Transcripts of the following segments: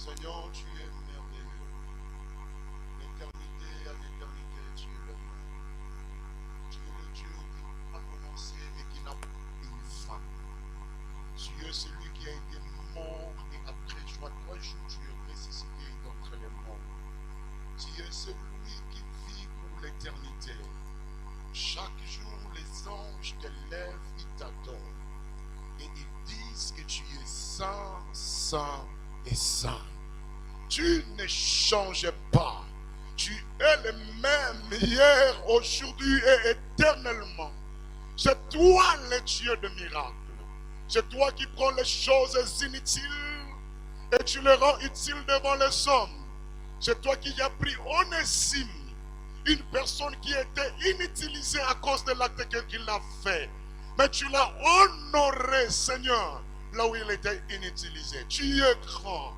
Seigneur, tu es merveilleux. L'éternité à l'éternité, tu es le même. Tu es le Dieu qui a commencé et qui n'a pas une fin. Tu es celui qui a été mort et après 3 jours, tu es ressuscité d'entre les morts. Tu es celui qui vit pour l'éternité. Chaque jour, les anges te lèvent, ils t'adorent. Et ils disent que tu es saint, saint et saint. Tu ne changes pas. Tu es le même hier, aujourd'hui et éternellement. C'est toi le Dieu de miracles. C'est toi qui prends les choses inutiles et tu les rends utiles devant les hommes. C'est toi qui as pris Onésime, une personne qui était inutilisée à cause de l'acte qu'il a fait. Mais tu l'as honoré, Seigneur, là où il était inutilisé. Tu es grand,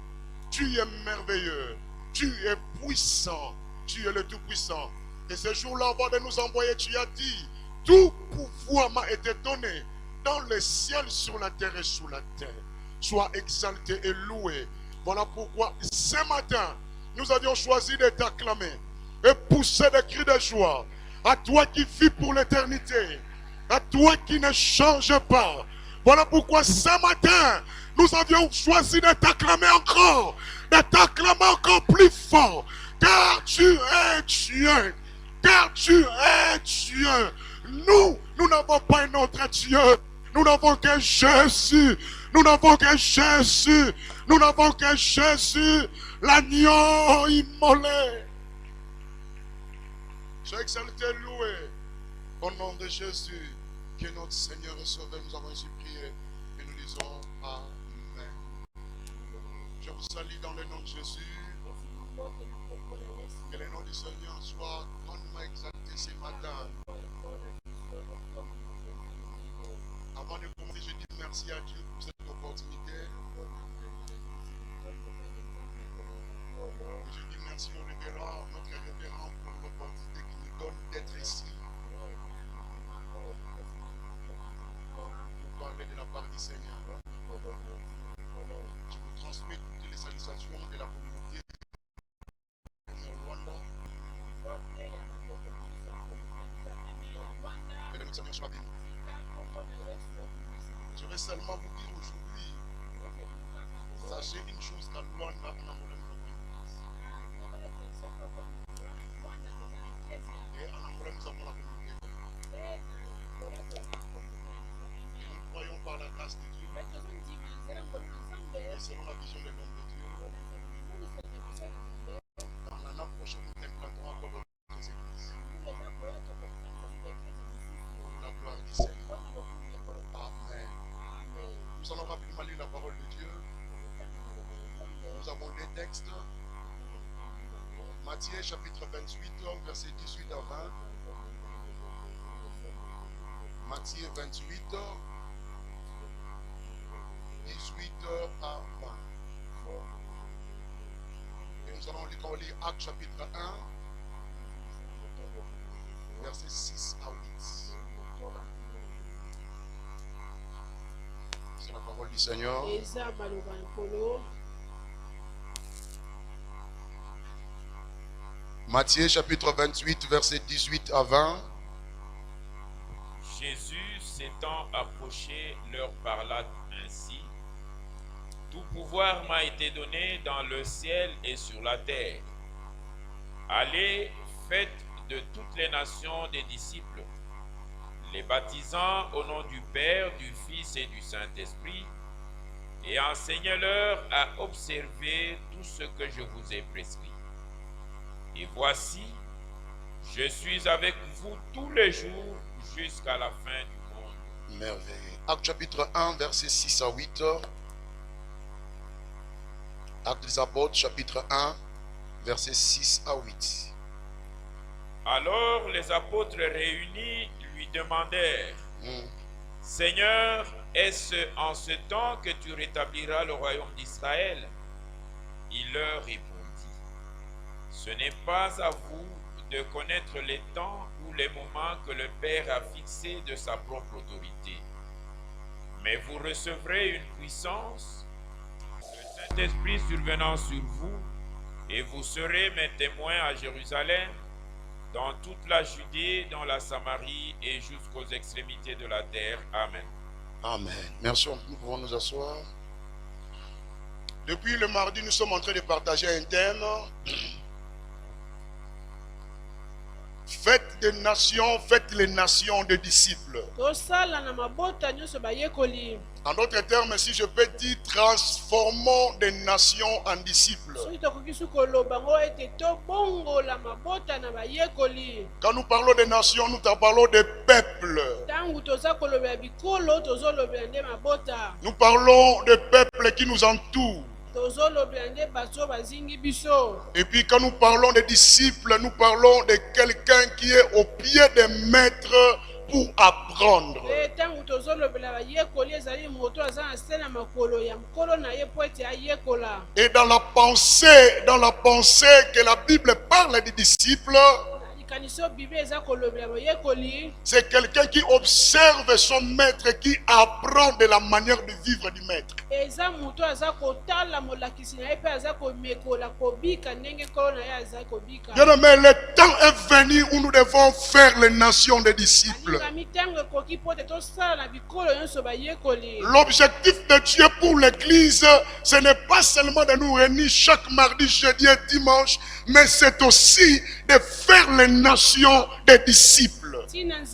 tu es merveilleux, tu es puissant, tu es le Tout-Puissant. Et ce jour-là, avant de nous envoyer, tu as dit, tout pouvoir m'a été donné dans le ciel, sur la terre et sous la terre. Sois exalté et loué. Voilà pourquoi ce matin, nous avions choisi de t'acclamer et pousser des cris de joie. À toi qui vis pour l'éternité, à toi qui ne change pas. Voilà pourquoi ce matin, nous avions choisi de t'acclamer encore, de t'acclamer encore plus fort, car tu es Dieu, car tu es Dieu. Nous n'avons pas un autre Dieu. Nous n'avons que Jésus. Nous n'avons que Jésus. Nous n'avons que Jésus, l'agneau immolé. Sois exalté, loué. Au nom de Jésus, que notre Seigneur et Sauveur, nous avons ainsi prié et nous disons Amen. Je vous salue dans le nom de Jésus. Que le nom du Seigneur soit grandement exalté ce matin. Avant de commencer, je dis merci à Dieu pour cette opportunité. Je dis merci au révérend, notre révérend, pour l'opportunité qu'il nous donne d'être ici. Pour parler de la part du Seigneur. Je vous transmets toutes les salutations de la communauté de Rwanda. Que le nom du Seigneur soit béni. Je vais seulement vous dire aujourd'hui, sachez une chose qu'à Luanda, on a un problème et en Angola, nous avons la communauté. Et nous croyons par la grâce de Dieu et selon la vision de l'homme de Dieu. Dans l'année prochaine, nous implanterons encore d'autres églises. Pour la gloire du Seigneur. Amen. Nous allons rapidement lire la parole de Dieu. Nous avons des textes. Matthieu chapitre 28, verset 18 à 20. Matthieu 28, 18 à 20. Et nous allons lire Actes chapitre 1, verset 6 à 8. C'est la parole du Seigneur. Matthieu chapitre 28, verset 18 à 20. Jésus s'étant approché leur parla ainsi. Tout pouvoir m'a été donné dans le ciel et sur la terre. Allez, faites de toutes les nations des disciples, les baptisant au nom du Père, du Fils et du Saint-Esprit, et enseignez-leur à observer tout ce que je vous ai prescrit. Et voici, je suis avec vous tous les jours jusqu'à la fin du monde. Merveille. Acte chapitre 1, verset 6 à 8. Acte des Apôtres, chapitre 1, verset 6 à 8. Alors les apôtres réunis lui demandèrent, Seigneur, est-ce en ce temps que tu rétabliras le royaume d'Israël? Il leur répondit, ce n'est pas à vous de connaître les temps ou les moments que le Père a fixés de sa propre autorité. Mais vous recevrez une puissance, le Saint-Esprit survenant sur vous, et vous serez mes témoins à Jérusalem, dans toute la Judée, dans la Samarie et jusqu'aux extrémités de la terre. Amen. Amen. Merci, nous pouvons nous asseoir. Depuis le mardi, nous sommes en train de partager un thème. Faites des nations, faites les nations de disciples. En d'autres termes, si je peux dire, transformons des nations en disciples. Quand nous parlons des nations, nous parlons des peuples. Nous parlons des peuples qui nous entourent. Et puis quand nous parlons des disciples, nous parlons de quelqu'un qui est au pied des maîtres pour apprendre. Et dans la pensée que la Bible parle des disciples, c'est quelqu'un qui observe son maître, qui apprend de la manière de vivre du maître. Bien aimé, le temps est venu où nous devons faire les nations des disciples. L'objectif de Dieu pour l'Église, ce n'est pas seulement de nous réunir chaque mardi, jeudi et dimanche, mais c'est aussi de faire les nations des disciples. Si nous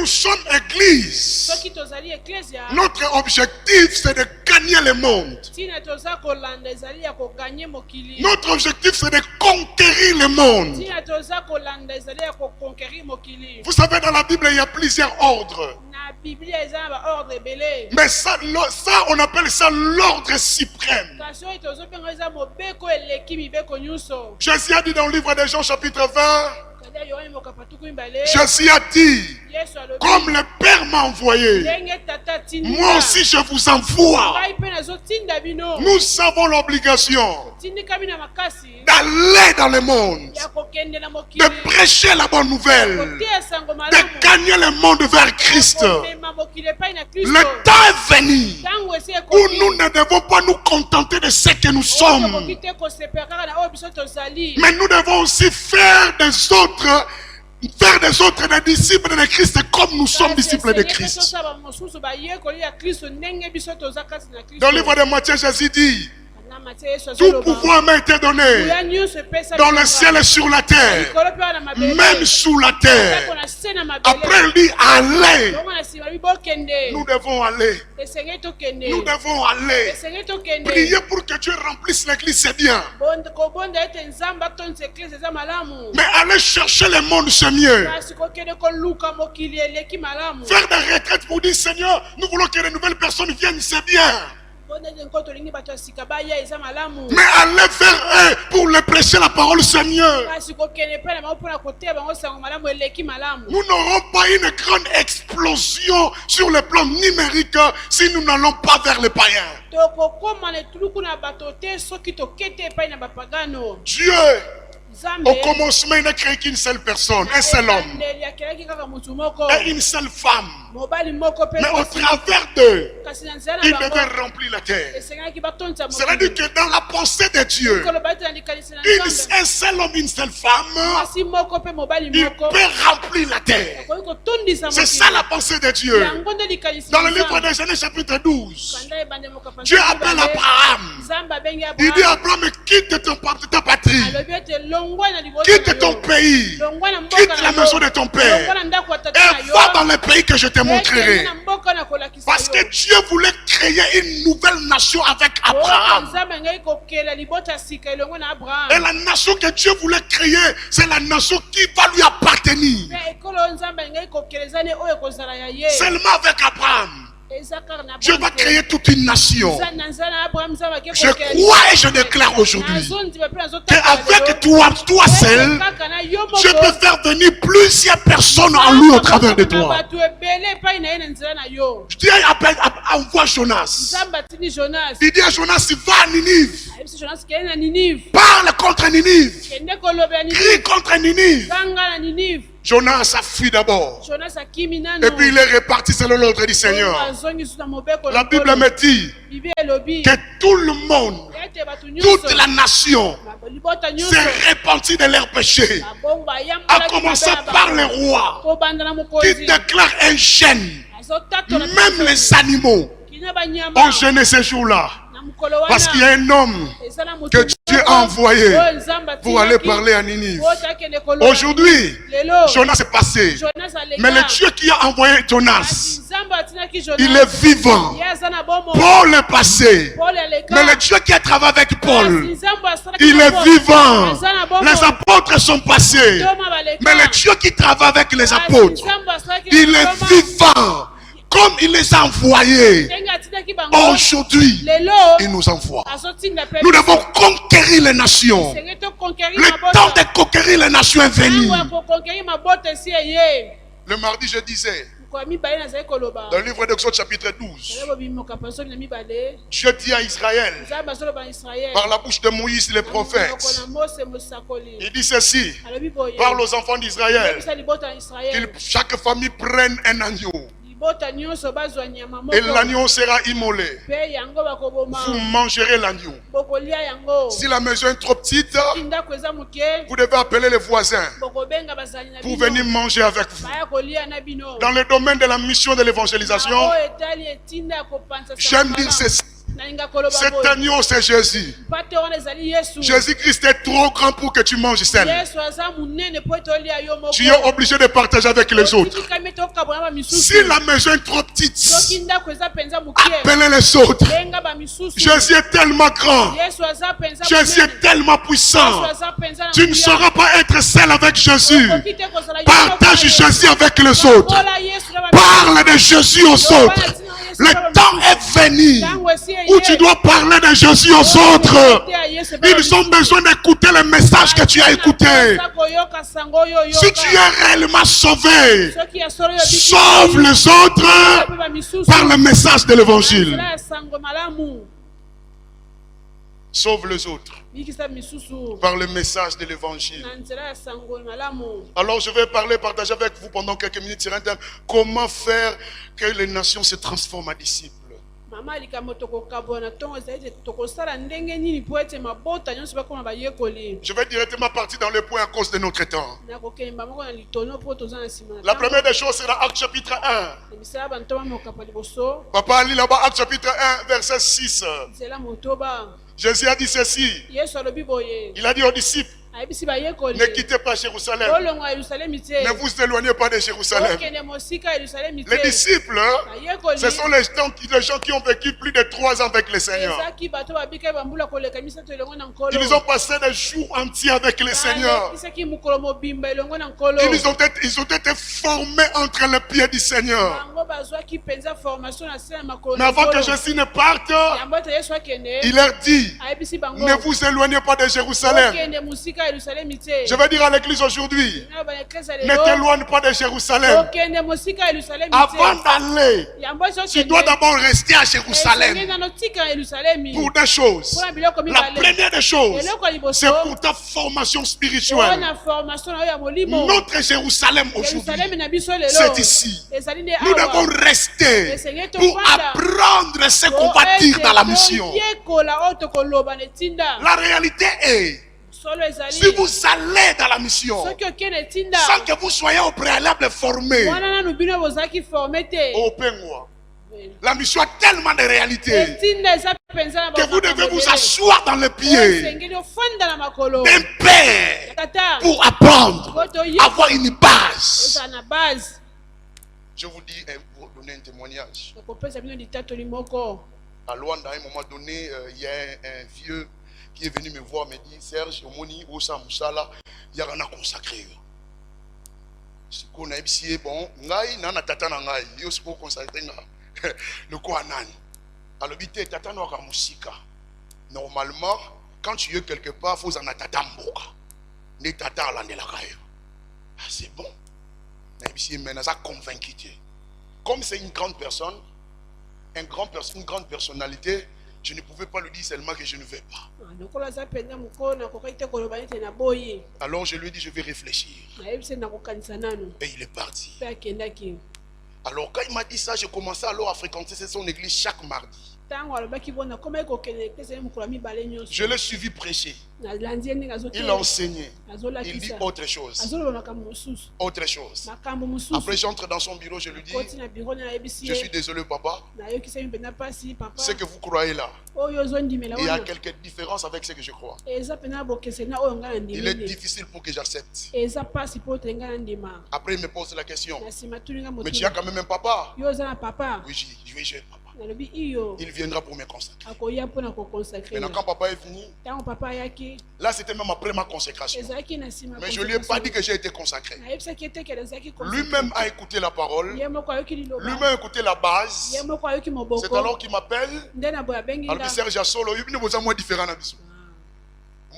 sommes église, notre objectif c'est de gagner le monde. Notre objectif c'est de conquérir le monde. Vous savez, dans la Bible il y a plusieurs ordres. Mais ça on appelle ça l'ordre suprême. Jésus a dit dans le livre de Jean chapitre 20, Jésus a dit, comme le Père m'a envoyé, moi aussi je vous envoie. Nous avons l'obligation d'aller dans le monde, de prêcher la bonne nouvelle, de gagner le monde vers Christ. Le temps est venu où nous ne devons pas nous contenter de ce que nous sommes, mais nous devons aussi faire des autres des disciples de Christ comme nous sommes disciples de Christ. Dans le livre de Matthieu, Jésus dit, tout pouvoir m'a été donné dans le ciel et sur la terre, même sous la terre. Après il dit allez. Nous devons aller. Nous devons aller. Prier pour que Dieu remplisse l'église, c'est bien. Mais aller chercher le monde, c'est mieux. Faire des retraites pour dire Seigneur, nous voulons que de nouvelles personnes viennent, c'est bien. Mais aller faire eux pour les prêcher la parole, c'est mieux. Nous n'aurons pas une grande explosion sur le plan numérique si nous n'allons pas vers les païens. Dieu, au commencement, il n'a créé qu'une seule personne, un seul homme et une seule femme. Mais au travers d'eux, il devait remplir la terre. Cela dit que dans la pensée de Dieu, un seul homme, une seule femme, il peut remplir la terre. C'est ça la pensée de Dieu. Dans le livre de Genèse chapitre 12, Dieu appelle Abraham. Il dit Abraham, quitte ta patrie, quitte ton pays, quitte la maison de ton père et va dans le pays que je te montrerai. Parce que Dieu voulait créer une nouvelle nation avec Abraham. Et la nation que Dieu voulait créer, c'est la nation qui va lui appartenir. Seulement avec Abraham, Dieu va créer toute une nation. Je crois et je déclare aujourd'hui qu'avec toi seul, Dieu peut faire venir plusieurs personnes en lui au travers de toi. Dieu envoie Jonas. Il dit à Jonas, va à Ninive. Parle contre Ninive. Crie contre Ninive. Jonas a fui d'abord. Jonas akimi Et nano. puis il est reparti selon l'ordre du Seigneur. Azongi na mobeko La Bible me dit Bible elobi. que tout le monde, Ete batu nyonso. toute la nation Libota nyonso. s'est repentie de leurs péchés. Babongo bayambola À commencer par les rois Kobanda na qui mokonzi. déclarent un jeûne. Azotatola Même les animaux Kina banyama. ont jeûné ce jour-là. Na mukolo wana. Parce qu'il y a un homme Ezala mutu que Dieu a envoyé oyo Nzambe pour aller atinaki. parler à Ninive. Oyo takende koloba. Aujourd'hui, Lelo. Jonas est passé. Jonas alega. Mais le Dieu qui a envoyé Kasi Jonas, Nzambe atinaki Jonas. il est vivant. Ye aza na bomo. Paul est passé. Paul alega. Mais le Dieu qui a travaillé avec Paul, Kasi Nzambe asalaki il na est bomo. vivant. Aza na bomo. Les apôtres sont passés. Toma baleka. Mais le Dieu qui travaille avec les Kasi apôtres, Nzambe asalaki na il est Toma. vivant. Comme il les a envoyés. Ndenge atinaki bango. Aujourd'hui, Lelo. il nous envoie. Azotinda pe. Nous devons conquérir les nations. Senge to conquérir Le mabota. temps de conquérir les nations est venu. Tango ya koconquérir mabota si eye. Le mardi, je disais, Kwa mibale nazali koloba. dans le livre d'Exode chapitre 12, Lelo bimoka paso na mibale. Dieu dit à Israël, Nzambe azoloba na Israël. par la bouche de Moïse, les prophètes, Na Mose mosakoli. il dit ceci, Alobi boye. parle aux enfants d'Israël, Bisa libota na Israël. que chaque famille prenne un agneau, Libota nyonso bazwa nyama moko. et l'agneau sera immolé. Pe yango bakoboma. Vous mangerez l'agneau. Bokolia yango. Si la maison est trop petite, Ndako eza moke. vous devez appeler les voisins Bokobenga bazali na pour bino. venir manger avec vous. Baya kolia na bino. Dans le domaine de la mission de l'évangélisation, Oyo etali etinda ya kopanza j'aime dire ceci. nalinga koloba Cet boye. agneau, c'est Jésus. Mpate wana ezali Yesu. Jésus-Christ est trop grand pour que tu manges seul. Yesu aza munene po ete olia yo moko. Tu es obligé de partager avec les autres. Otikami ete okabwana bamisusu. Si la maison est trop petite, Soki ndako eza penza moke. appelez les autres. Benga bamisusu. Jésus est tellement grand. Yesu aza penza Jésus munene. est tellement Yesu puissant. aza penza na Tu ne nguya. sauras pas être seul avec Jésus. Okoki te kozala yo Partage moko na Jésus Yesu. avec les autres. Bakola Yesu na bamisusu. Parle de Jésus aux autres. Le temps est venu où tu dois parler de Jésus aux autres. Ils ont besoin d'écouter le message que tu as écouté. Si tu es réellement sauvé, sauve les autres par le message de l'évangile. Sauve les autres par le message de l'évangile. Alors je vais partager avec vous pendant quelques minutes sur un thème. Comment faire que les nations se transforment en disciples. Je vais directement partir dans le point à cause de notre temps. La première des choses, c'est dans Actes chapitre 1. Papa lit là-bas Actes chapitre 1, verset 6. Jésus a dit ceci. Il a dit aux disciples, ne quittez pas Jérusalem. Ne vous éloignez pas de Jérusalem. Les disciples, ce sont les gens qui ont vécu plus de 3 ans avec le Seigneur. Ils ont passé des jours entiers avec le Seigneur. Ils ont été formés entre les pieds du Seigneur. Mais avant que Jésus ne parte, il leur dit, ne vous éloignez pas de Jérusalem. Je vais dire à l'église aujourd'hui, ne t'éloigne pas de Jérusalem. Avant d'aller, tu dois d'abord rester à Jérusalem pour des choses. La première des choses, c'est pour ta formation spirituelle. Notre Jérusalem aujourd'hui, c'est ici. Nous devons rester pour apprendre ce qu'on va dire dans la mission. La réalité est, si vous allez dans la mission sans que vous soyez au préalable formé, la mission a tellement de réalités que vous devez vous asseoir dans le pied d'un père pour apprendre, avoir une base. Je vous dis, pour donner un témoignage. À Luanda, à un moment donné, il y a un vieux qui est venu me voir, me dit, Serge, Omoni, Osa Moussala, il y a un consacré. Ce qu'on a ici, bon, ngai, nana tata ngai, il y a ce qu'on consacré, le quoi nan. Alors, bité, tata noa musika. Normalement, quand tu es quelque part, il faut en tata mboka. Ne tata à l'année la caille. Ah, c'est bon. Mais ici, maintenant, ça convaincu. Comme c'est une grande personne, une grande personnalité, Je ne pouvais pas lui dire seulement que je ne vais pas. lokola aza mpenza mokolo nakokai te koloba neti naboyi Alors je lui ai dit, je vais réfléchir. nayebisi nakokanisa nanu Et il est parti. mpe akendaki. Alors quand il m'a dit ça, je commençais alors à fréquenter son église chaque mardi. ntango alobaki bona komaki kokende eklese ye mokolo ya mibale nyonso Je l'ai suivi prêcher. nalandi ye ndenge Il a enseigné. Il dit azolakisa autre chose. azoloba makambo mosusu Autre chose. makambo mosusu Après, j'entre dans son bureau, je lui dis, koti na biro ne nayebisi je suis ye désolé, papa. nayokisami mpenza mpasi papa Ce que vous croyez là, oyo ozondimela il y a wana quelques différences avec ce que je crois. eza mpenza bokeseni na oyo ngai Il est nandimeli difficile pour que j'accepte. eza mpasi mpo te ngai nandima Après, il me pose la question, na nsima tuninga mais tu as motuna quand même un papa? yo oza na papa Oui, j'ai papa. nalobi iyo Il viendra pour me consacrer. akoya mpo na kokonsakre Maintenant, quand papa est venu, ntango papa ayaki là, c'était même après ma consécration. ezalaki na nsima Mais je ne lui ai pas dit que j'ai été consacré. nayebisaki etekele ezalaki Lui-même a écouté la parole. ye moko ayoki liloba Lui-même a écouté la base. ye moko ayoki C'est moboko alors qu'il m'appelle. nde na boye abengi Alors, nga Serge Solo, il est moins différent.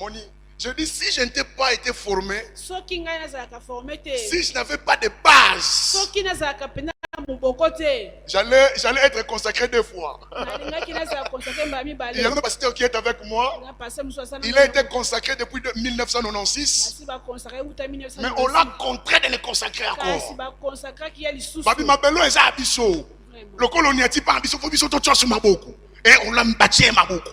Moni, je dis, si je n'étais pas été formé, soki ngai nazalaka forme te si je n'avais pas de base, soki nazalaka mpenza moboko te j'allais être consacré 2 fois. nalingaki nazala konsakre mbala Il y mibale a un pasteur qui est avec moi. na pase mosu asala Il a été consacré depuis 1996. kasi bakonsakre euta Mais on l'a contraint de le consacrer kasi encore. bakonsakraki ye lisusu Babi Mabelo est à Abisso. Le colonial type à Abisso, Abisso, sur Maboko. Et on l'a bâti à Maboko.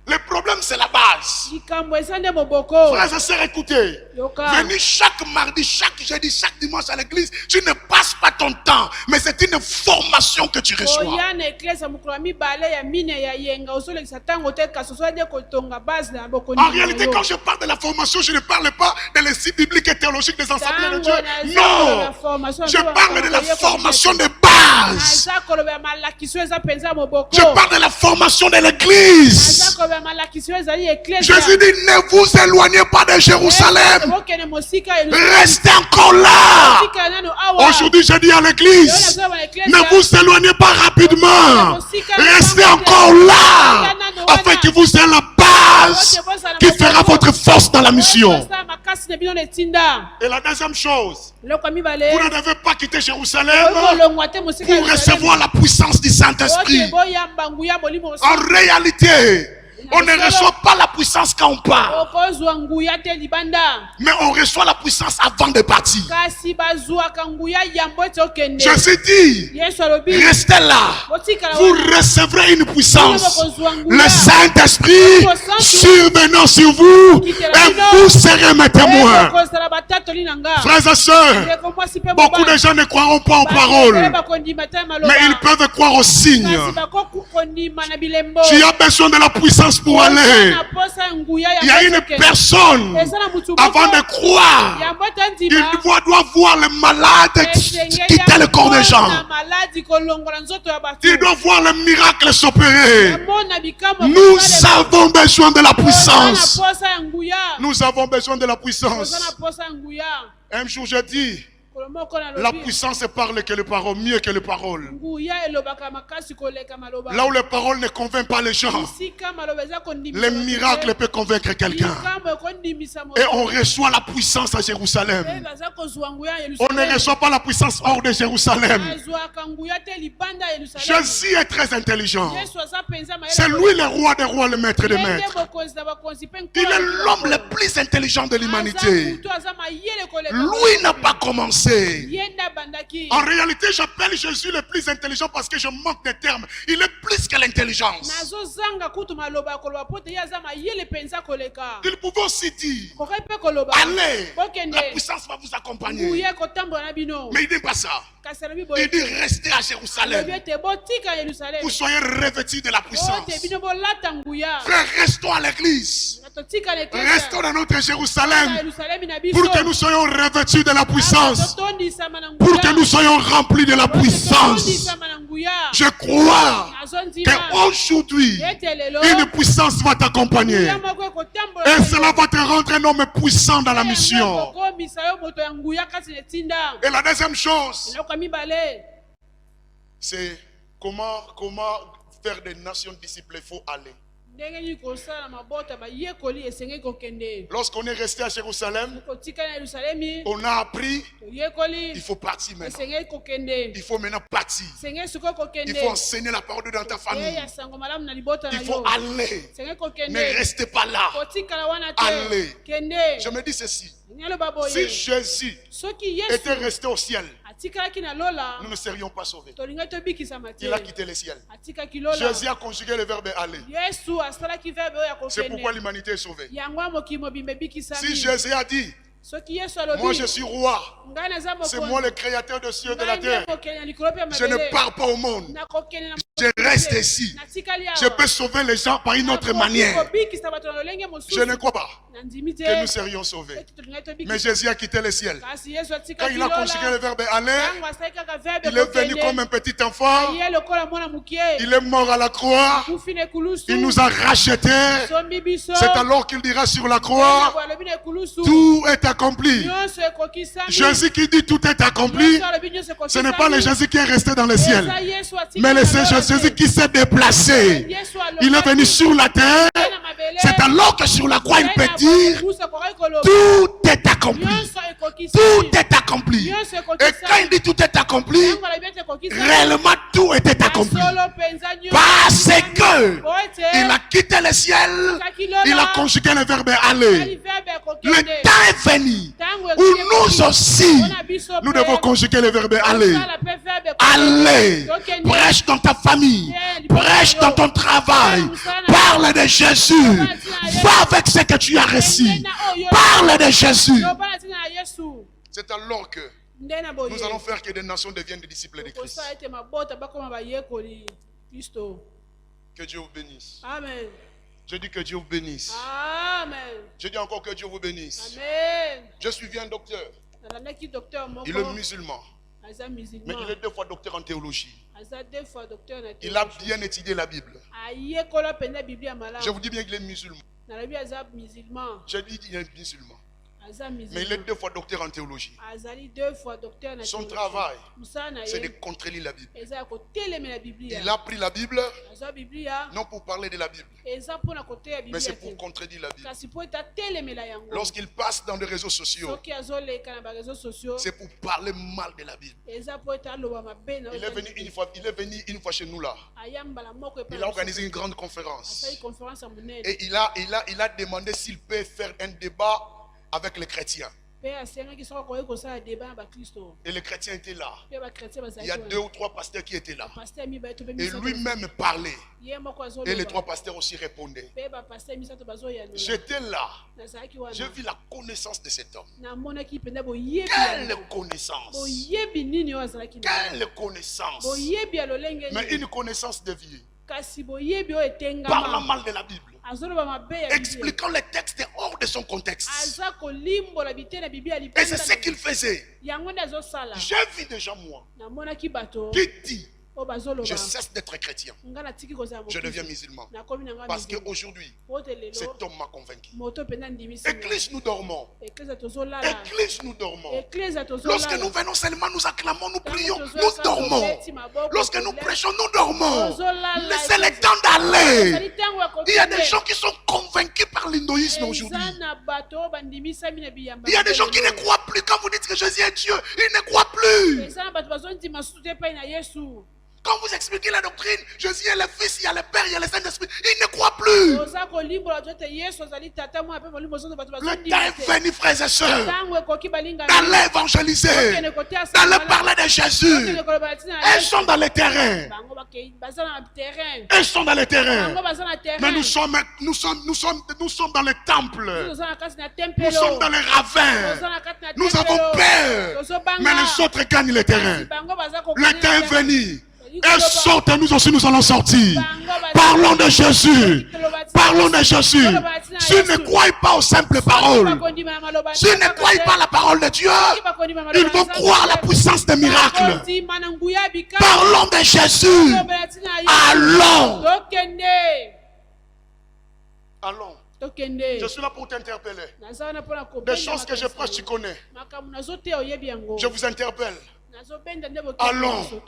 Le problème, c'est la base. likambo eza nde moboko Frères et sœurs, écoutez. yoka Venir chaque mardi, chaque jeudi, chaque dimanche à l'église, tu ne passes pas ton temps, mais c'est une formation que tu reçois. oya na eklese mokolo ya mibale ya mine ya yenga ozolekisa ntango te kasi ozwade kotonga base na bokoni En réalité, quand je parle de la formation, je ne parle pas de l'essai biblique et théologique des assemblées de Dieu. Non! Je parle de la formation de base. aza koloba ya malakiso eza mpenza moboko Je parle de la formation de l'église. aza koloba ya malakiso ezali eklese Jésus dit, ne vous éloignez pas de Jérusalem. bokende mosika Restez encore là. mosika nano awa Aujourd'hui, je dis à l'église, ne vous éloignez pas rapidement. Restez encore là, afin que vous ayez la base qui fera votre force dans la mission. makasi na bino na etinda Et la deuxième chose, eloko ya mibale vous ne devez pas quitter Jérusalem kolongwa te mosika pour recevoir la puissance du Saint-Esprit. boyamba nguya molimo En réalité, on ne reçoit pas la puissance quand on part, okozwa nguya te libanda mais on reçoit la puissance avant de partir. kasi bazwaka nguya yambo ete okende Jésus dit, yesu alobi restez là, botikala vous wana recevrez une puissance. Le Saint-Esprit survenant sur vous et vous serez mes témoins. kozala batatoli na nga Frères et sœurs, beaucoup de gens ne croiront pas aux paroles, bakondima te maloba mais ils peuvent croire aux signes. kasi bakokondima na bilembo Tu as besoin de la puissance pour aller. na posa nguya Il y a une personne, avant de croire, yambo te il ndima doit voir le malade quitter le corps des gens. maladi kolongola nzoto ya bato Il doit voir le miracle s'opérer. yamona bikambo Nous avons besoin de la na puissance. posa ya nguya Nous avons besoin de la oza na puissance. posa ya nguya Un jour, j'ai dit, kolomoko na la lobi puissance parle que les paroles, mieux que les paroles. nguya elobaka makasi koleka maloba Là où les paroles ne convainquent pas les gens, esika maloba eza kondimisa les miracles peuvent convaincre quelqu'un. likambo ekondimisa moto Et on reçoit la puissance à Jérusalem. baza kozwa nguya ya On ne Yerusalemu. reçoit pas la puissance hors de Jérusalem. azwaka nguya te libanda ya Yerusalemu. Jésus est très intelligent. Yesu aza mpenza mayele C'est lui le roi des rois, le maître des Ye nde maîtres. bokonzi na bakonzi mpe Il nkolo ya est l'homme le biloko. plus intelligent de Aza l'humanité. mutu, aza mayele koleka Lui bakonzi. n'a pas commencé. Ye nde abandaki En réalité, j'appelle Jésus le plus intelligent parce que je manque de termes. Il est plus que l'intelligence. nazozanga kutu maloba ya koloba po te ye aza mayele mpenza koleka Il pouvait aussi dire, kokai mpe koloba allez, bokende la puissance va vous accompagner. nguya ekotambola na bino Mais il dit pas ça. kasi alobi Il boye dit, restez à alobi Jérusalem. ete botika Yerusalemu Vous soyez revêtus de la ote puissance. bino bolata nguya Frères, restons à l'église. na totika na Restons dans notre na Jérusalem Yerusalemu na biso pour que nous soyons revêtus de la puissance. totondisama na nguya Pour que nous soyons remplis de la puissance. totondisama na nguya Je crois nazondima qu'aujourd'hui, ete lelo une puissance va t'accompagner. nguya moko ekotambola Et cela va te rendre un homme puissant dans la mission. okomisa yo moto ya nguya kasi na etinda Et la deuxième chose, eloko ya mibale c'est comment faire des nations disciples. Il faut aller. ndenge nini kosala mabota bayekoli esengeli kokende Lorsqu'on est resté à Jérusalem, kotika na Yerusalemi on a appris, toyekoli il faut partir maintenant. esengeli kokende Il faut maintenant partir. esengeli sikoyo Il kokende faut enseigner la parole de Dieu dans ta famille. ya sango malamu na libota na Il faut yo aller. esengeli Ne kokende restez pas là. kotikala wana Allez. te kende Je me dis ceci. nyaloba Si boye Jésus soki était Yesu resté au ciel, atikalaki na lola nous ne serions pas sauvés. tolingai tobikisama te Il a quitté le ciel. atikaki lola Jésus a conjugué le verbe aller. Yesu asalaki verbe oyo ya C'est pourquoi kokende l'humanité est sauvée. yango ya mokili mobimba ebikisami Si Jésus a dit, soki Yesu moi je alobi suis roi, ngai naza c'est moi le créateur des cieux et de la ngai terre, nde mokeli na likolo mpe ya je ne mabele pars pas au monde. nakokende na Je reste ici. natikali Je peux sauver les gens par une autre manière. kobikisa bato na lolenge Je ne mosusu crois pas nandimi te que nous serions sauvés. eti tolingai Mais tobikisa Jésus a quitté le ciel. kasi Yesu Quand atikaki il a conjugué le lola verbe aller, ntango asali kaka verbe il est venu comme un petit enfant. ye lokola mwana mokie Il est mort à la croix. kufi na ekulusu Il nous a rachetés. sombi biso C'est alors qu'il dira sur la croix, alobi na ekulusu tout est accompli. nyonso ekokisami Jésus qui dit tout est accompli, Nyonso alobi nyonso ce n'est pas le ekokisami. Jésus qui est resté dans le ciel, Eza Yesu atikali mais le na lola Jésus te. qui s'est déplacé. Yesu Il est venu sur la terre. na mabele C'est alors que sur la croix il peut dire, kobusa kokai koloba tout est accompli. nyonso ekokisami Tout est accompli. nyonso Et quand il ekokisami dit tout est accompli, ntango alobi ete ekokisami réellement tout était accompli. solo penza nyonso Parce que po ete il a quitté le ciel, atikaki lola il a conjugué le verbe ali aller. verbe Le ekokende temps est venu ntango où nous aussi, mpona biso nous devons conjuguer le verbe aller. kosala mpe verbe Allez, tokende prêche dans ta famille, prêche dans ton travail, parle de Jésus, va avec ce que tu as reçu, parle de Jésus. yobana ntina na Yesu C'est alors que nde na boye nous allons faire que des nations deviennent des disciples de Christ. kosala ete mabota bakoma bayekoli Kristo. Que Dieu vous bénisse. Amen. Je dis que Dieu vous bénisse. Amen. Je dis encore que Dieu vous bénisse. Amen. Je suis un docteur. nalandaki docteur moko Il est musulman, aza mais musulman il est 2 fois docteur en théologie. aza 2 fois docteur na Il a théologie. bien étudié la Bible. ayekola mpenza biblia Je malamu vous dis bien qu'il est musulman. nalobi aza musulman Je dis qu'il est musulman, aza mais il est musulman 2 fois docteur en théologie. azali 2 fois docteur na Son théologie. travail, mosala na c'est de ye contredire la Bible. eza ya kotelemela biblia Il a pris la Bible, azwa biblia non pour parler de la Bible, eza mpona koteya mais biblia c'est te pour contredire la Bible. kasi mpo ete atelemela yango Lorsqu'il passe dans les réseaux sociaux, soki azoleka na bareseau sociaux c'est pour parler mal de la Bible. eza mpo ete aloba mabe na Il est venu une fois chez nous là. aya mbala moko epai Il na a biso. organisé une grande conférence. asali conférence ya monene Et il a demandé s'il peut faire un débat avec les chrétiens. mpe asengaki soki akoki kosala deba na bakristo Et les chrétiens étaient là. mpe bakretien Il y a bazalaki 2 ou 3 pasteurs qui étaient là. paster mibale to mpe Et misato lui-même parlait. ye moko Et les azoloba 3 pasteurs aussi répondaient. mpe bapaster misato bazoyanola J'étais là. nazalaki J'ai wana vu la connaissance de cet homme. namonaki mpenza boyebi Quelle yango. connaissance! boyebi nini oyo azalaki na Quelle connaissance! boyebi ya lolenge Mais nini une connaissance de vie. kasi boyebi oyo Parlant etengama mal de la Bible. azoloba mabe ya biblia Expliquant les textes hors de son contexte. aza kolimbola bite na biblia Et c'est ce qu'il faisait. yango nde azosala J'ai vu des gens, moi, namonaki bato qui disent, oyo bazoloba je cesse d'être chrétien. nga natiki kozala Je deviens mokristo musulman. nakomi na nga Parce musulman. qu'aujourd'hui, po te lelo cet homme m'a convaincu. moto mpenza ndimisi Église, nous dormons. eklesa tozolala Église, nous dormons. eklesa Lorsque nous tozolala venons seulement, nous acclamons, nous prions, Ntango nous tozwaka dormons. tobeti maboko, Lorsque nous toleka, prêchons, nous dormons. tozolala, Laissez le eklesa. temps d'aller. ezali ntango ya Il y a des kokende. gens qui sont convaincus par l'hindouisme aujourd'hui. eza na bato oyo bandimisami na biyamba Il y a des gens qui ne croient plus. Quand vous dites que Jésus est Dieu, ils ne croient plus. eza na bato bazondima susu te epai na yesu Quand vous expliquez la doctrine, Jésus est le Fils, il y a le Père, il y a le Saint-Esprit, ils ne croient plus. oza kolimbola to ete yesu azali tata mwana mpe molimo mosusu bato Le temps bazondima est te venu, frères et sœurs, ntango ekoki balingana d'aller évangéliser, okende koteya d'aller parler de Jésus. okende koloba na ntina na Ils sont dans le terrain. bango baza na terrain Ils sont dans le terrain. bango baza na terrain Mais nous sommes dans les temples. toza na kati na Nous tempelo sommes dans les ravins. toza na kati na Nous avons tempelo peur. tozobanga Mais les autres gagnent le terrain. bango baza Le temps est kokende venu. Et sortent, nous aussi nous allons sortir. Parlons de Jésus. Parlons de Jésus. Si ne croient pas aux simples paroles, si ne croient pas à la parole de Dieu, ils vont croire à la puissance des miracles. Parlons de Jésus. Allons. Allons. Je suis là pour t'interpeller. Des choses que je prêche, tu connais. Je vous interpelle. Allons.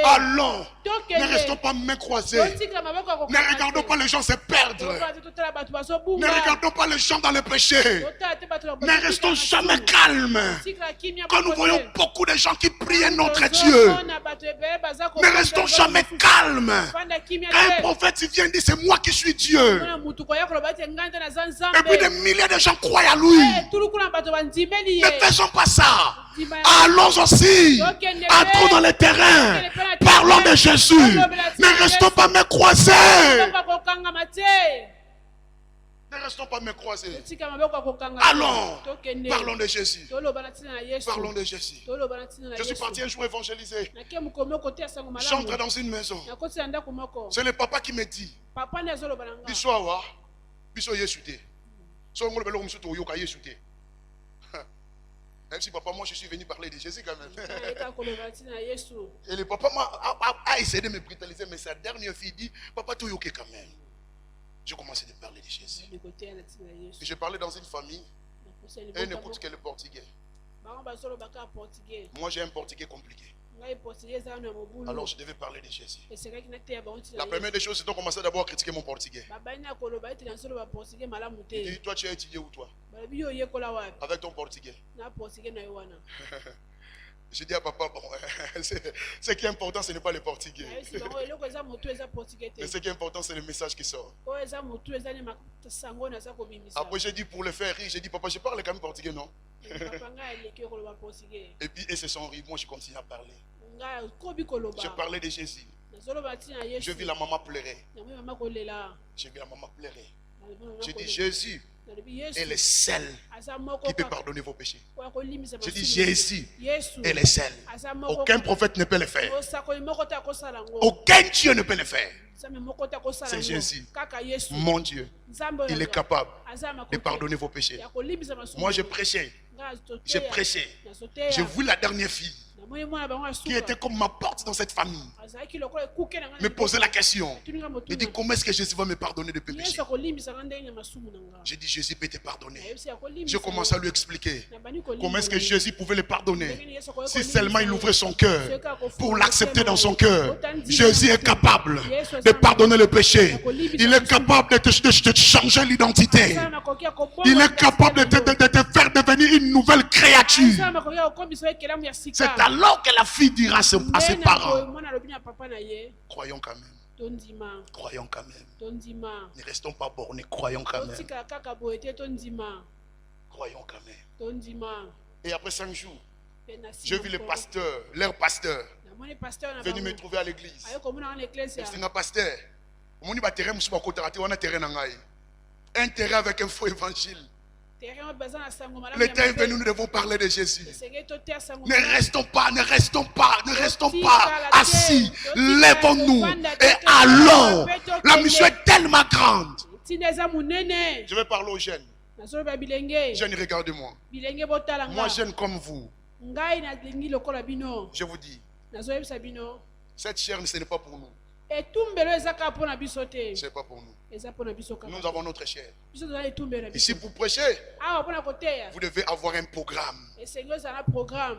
Allons. Ne restons pas main croisées. Ne regardons pas les gens se perdre. Ne regardons pas les gens dans le péché. Ne restons jamais calmes. Quand nous voyons beaucoup de gens qui prient notre Dieu, ne restons jamais calmes. Quand un prophète vient dire c'est moi qui suis Dieu, et puis des milliers de gens croient à lui, ne faisons pas ça. Allons aussi, entrons dans le terrain, parlons de Jésus, ne restons pas main croisées. Ne restons pas main croisées. Allons, parlons de Jésus. Parlons de Jésus. Je suis parti un jour évangéliser. J'entre dans une maison. C'est le papa qui me dit, Bissoawa, Bisso Yesute. Même si papa, moi je suis venu parler de Jésus quand même. Et le papa a essayé de me brutaliser, mais sa dernière fille dit, papa, tu es ok quand même. J'ai commencé à parler de Jésus. Et j'ai parlé dans une famille, et n'importe quel portugais. Moi j'ai un portugais compliqué. Alors je devais parler de Jésus. La première des choses, c'est de commencer d'abord à critiquer mon portugais. Il dit, toi tu as étudié où toi? Avec ton portugais. Je dis à papa, bon, ce qui est important, ce n'est pas le portugais. Mais ce qui est important, c'est le message qui sort. Après, j'ai dit pour le faire rire, j'ai dit, papa, je parle quand même portugais, non? Et puis, ils se sont ris. Moi, je continue à parler. Je parlais de Jésus. Je vis la maman pleurer. Je vis la maman pleurer. Je dis, Jésus est le seul qui peut pardonner vos péchés. Je dis, Jésus est le seul. Aucun prophète ne peut le faire. Aucun Dieu ne peut le faire. C'est Jésus. Mon Dieu. Il est capable de pardonner vos péchés. Moi, je prêchais. J'ai prêché. J'ai vu la dernière fille qui était comme ma porte dans cette famille. Me poser la question. Il dit, comment est-ce que Jésus va me pardonner de péchés? J'ai dit, Jésus peut te pardonner. Je commence à lui expliquer comment est-ce que Jésus pouvait le pardonner. Si seulement il ouvrait son cœur pour l'accepter dans son cœur. Jésus est capable de pardonner le péché. Il est capable de te changer l'identité. Il est capable de te faire devenir une nouvelle créature. C'est alors que la fille dira à ses parents, croyons quand même. Croyons quand même. Ne restons pas bornés, croyons quand même. Croyons quand même. Et après 5 jours, j'ai vu le pasteur, leur pasteur, venu me trouver à l'église. C'est un pasteur. Un terrain avec un faux évangile. Le temps est venu, nous devons parler de Jésus. Ne restons pas assis. Lèvons-nous et allons. La mission est tellement grande. Je vais parler aux jeunes. Jeunes, regardez-moi. Moi, jeune comme vous. Je vous dis, cette chair, ce n'est pas pour nous. C'est pas pour nous. Nous avons notre chair. Ici pour prêcher, vous devez avoir un programme.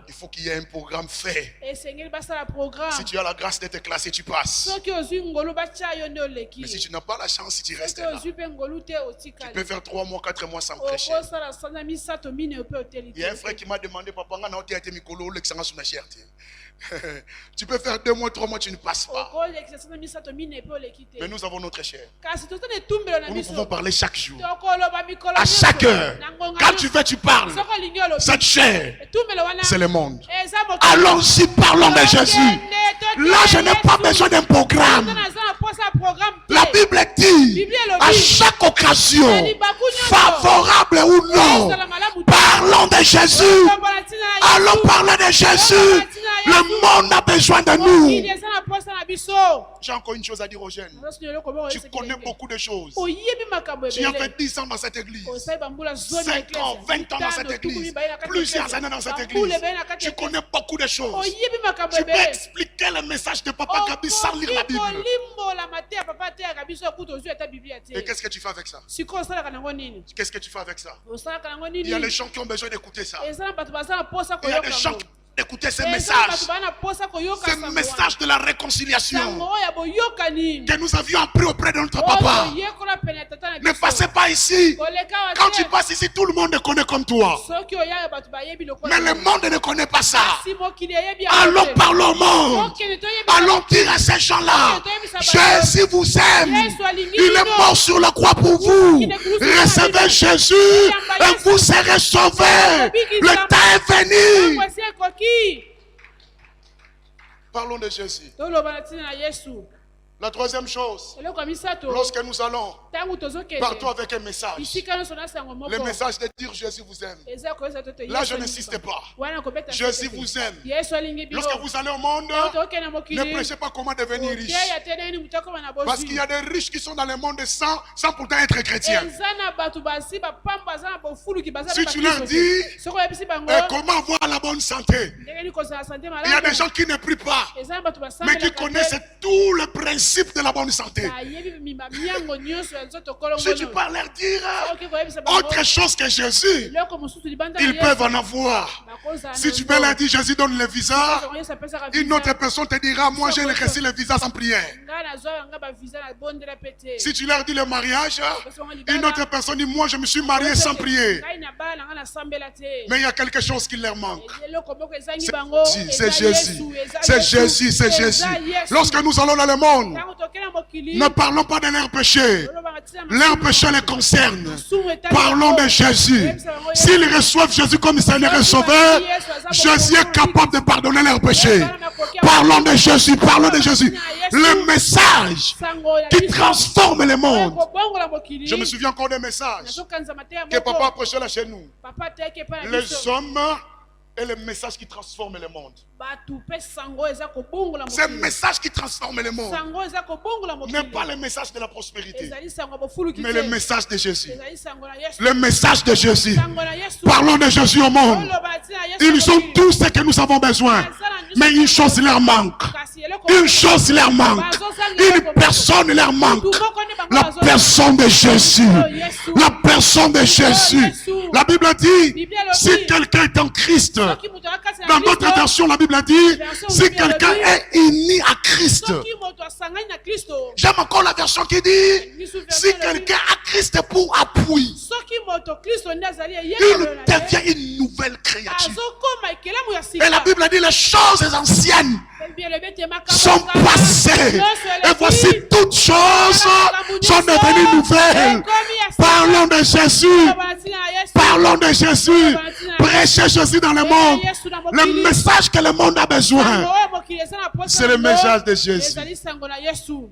Il faut qu'il y ait un programme fait. Si tu as la grâce d'être classé, tu passes. Mais si tu n'as pas la chance, tu restes là. Tu peux faire 3 mois, 4 mois sans prêcher. Il y a un frère qui m'a demandé, papa, tu peux faire 2 mois, 3 mois, tu ne passes pas. Mais nous avons notre chair. Nous pouvons parler chaque jour, à chaque heure. Quand tu veux, tu parles. Cette chair, c'est le monde. Allons-y, parlons de Jésus. Là, je n'ai pas besoin d'un programme. La Bible dit, à chaque occasion, favorable ou non, parlons de Jésus. Allons parler de Jésus. Le monde a besoin de nous. J'ai encore une chose à dire aux jeunes. Tu connais beaucoup de choses. Tu as fait 10 ans dans cette église, 5 ans, 20 ans dans cette église, plusieurs années dans cette église. Tu connais beaucoup de choses. Tu peux expliquer le message de Papa Gabi sans lire la Bible. Et qu'est-ce que tu fais avec ça? Qu'est-ce que tu fais avec ça? Il y a les gens qui ont besoin d'écouter ça. Il y a des gens d'écouter ce Eza message. bato bana posa koyoka Ce sango message de la réconciliation sango ya boyokani. que nous avions appris auprès de notre papa. Yekola pene tata na Ne biso. passez pas ici. Koleka wa Quand te. tu passes ici, tout le monde te connaît comme toi. Soki oya bato bayebi lokola. Mais le monde ne connaît pas ça. Si mokili yebi ya Allons kote. parler au monde. Soki ne toyebi. Allons dire à ces gens-là, Jésus vous aime. Il est mort sur la croix pour vous. Recevez Jésus et vous serez sauvés. Le temps est venu. Kwasi ekoki. Parlons de Jésus. Toloba na tina na Yesu. La troisième chose, Eloko misato. lorsque nous allons, Tangu tozokende. partons avec un message. Bisika nyonso na sango moko. Le message de dire Jésus vous aime. Eza koyesa toto Là, Yesu je alingi n'insiste biso. pas. Wana kobeta Jésus tete. vous aime. Yesu alingi biso. Lorsque vous allez au monde, Tangu tokende na mokili. ne prêchez pas comment devenir riche. Oteya tena ni mutako bana bozi. Parce qu'il y a des riches qui sont dans le monde sans pourtant être chrétiens. Eza na bato basi bapamba za na bofulu ki baza Si na tu leur bakristo te. dis, Soko yebisi bango. et comment avoir la bonne santé? Ndenge ni kozala sante Il y a malamu. des gens qui ne prient pas, Eza na bato mais basambela qui connaissent tout le principe de la bonne santé. bayebi miyango nyonso ya nzoto kolongono. Si tu peux leur dire Soki koyebisa bango. autre chose que Jésus, Eloko mosusu libanda na ils Yesu. peuvent en avoir. Bakozala Si na tu yango. peux leur dire Jésus donne le visa, Yesu apesaka une visa. autre personne te dira moi j'ai reçu le visa sans prière. Nga nazwa yanga bavisa na bondela pete. Si tu leur dis le mariage, une autre personne dit moi je me suis marié sans prier. Ngai na bana nga nasambela te. Mais il y a quelque chose qui leur manque. Eloko moko ezangi C'est bango. c'est Jésus. eza C'est Yesu, Jésus, c'est eza Jésus. Yesu. Lorsque nous allons dans le monde, Tango tokenda mokili. ne parlons pas de leurs péchés. Olobaka tina Leurs masumu. péchés les concernent. Masumu etali Parlons bango. de Jésus. S'ils reçoivent Jésus comme Seigneur et Sauveur, Jésus est capable de pardonner leurs péchés. Parlons de Jésus, parlons de Jésus. Le message Sango ya qui biso. transforme le monde. Kobongola mokili. Je me souviens encore des messages Nazokanza mateya que moko. papa prêchait là chez nous. Papa teke pa na Les biso. hommes et le message qui transforme le monde. Batu pe sango eza kobongola C'est le mokili. message qui transforme le monde. Sango eza kobongola mokili. N'est pas le message de la prospérité, Ezali sango bofulu mais le message de Jésus. Ezali sango na Yesu. Le message de Jésus. Sango na Yesu. Parlons de Jésus au monde. Oloba tina Yesu Ils ont mokili. tout ce que nous avons besoin. Mais une chose leur manque. Kasi eloko Une chose leur manque. Une personne leur manque. La personne de Jésus. La personne de Jésus. La Bible dit, si quelqu'un est en Christ, Soki moto akasi na dans d'autres Kristo, versions, la Bible dit, si quelqu'un est uni à Christ. soki moto asangani na Kristo, J'aime encore la version qui dit, si quelqu'un a Christ pour appui, soki moto Kristo nde azali il eyekolo na ye, devient une nouvelle créature. azokoma ekelamu ya Et la sika. Bible dit, les choses anciennes Ebielebe te makambo sont ya kala. passées. Nyonso Et eleki. voici toutes choses sont devenues nouvelles. Parlons de Jésus. Oloba na tina ya Yesu. Parlons de Jésus. Prêchez Jésus dans le monde. Le message que le monde a Sango besoin. oyo mokili eza na posa C'est le yango, message de Jésus. ezali sango na Yesu.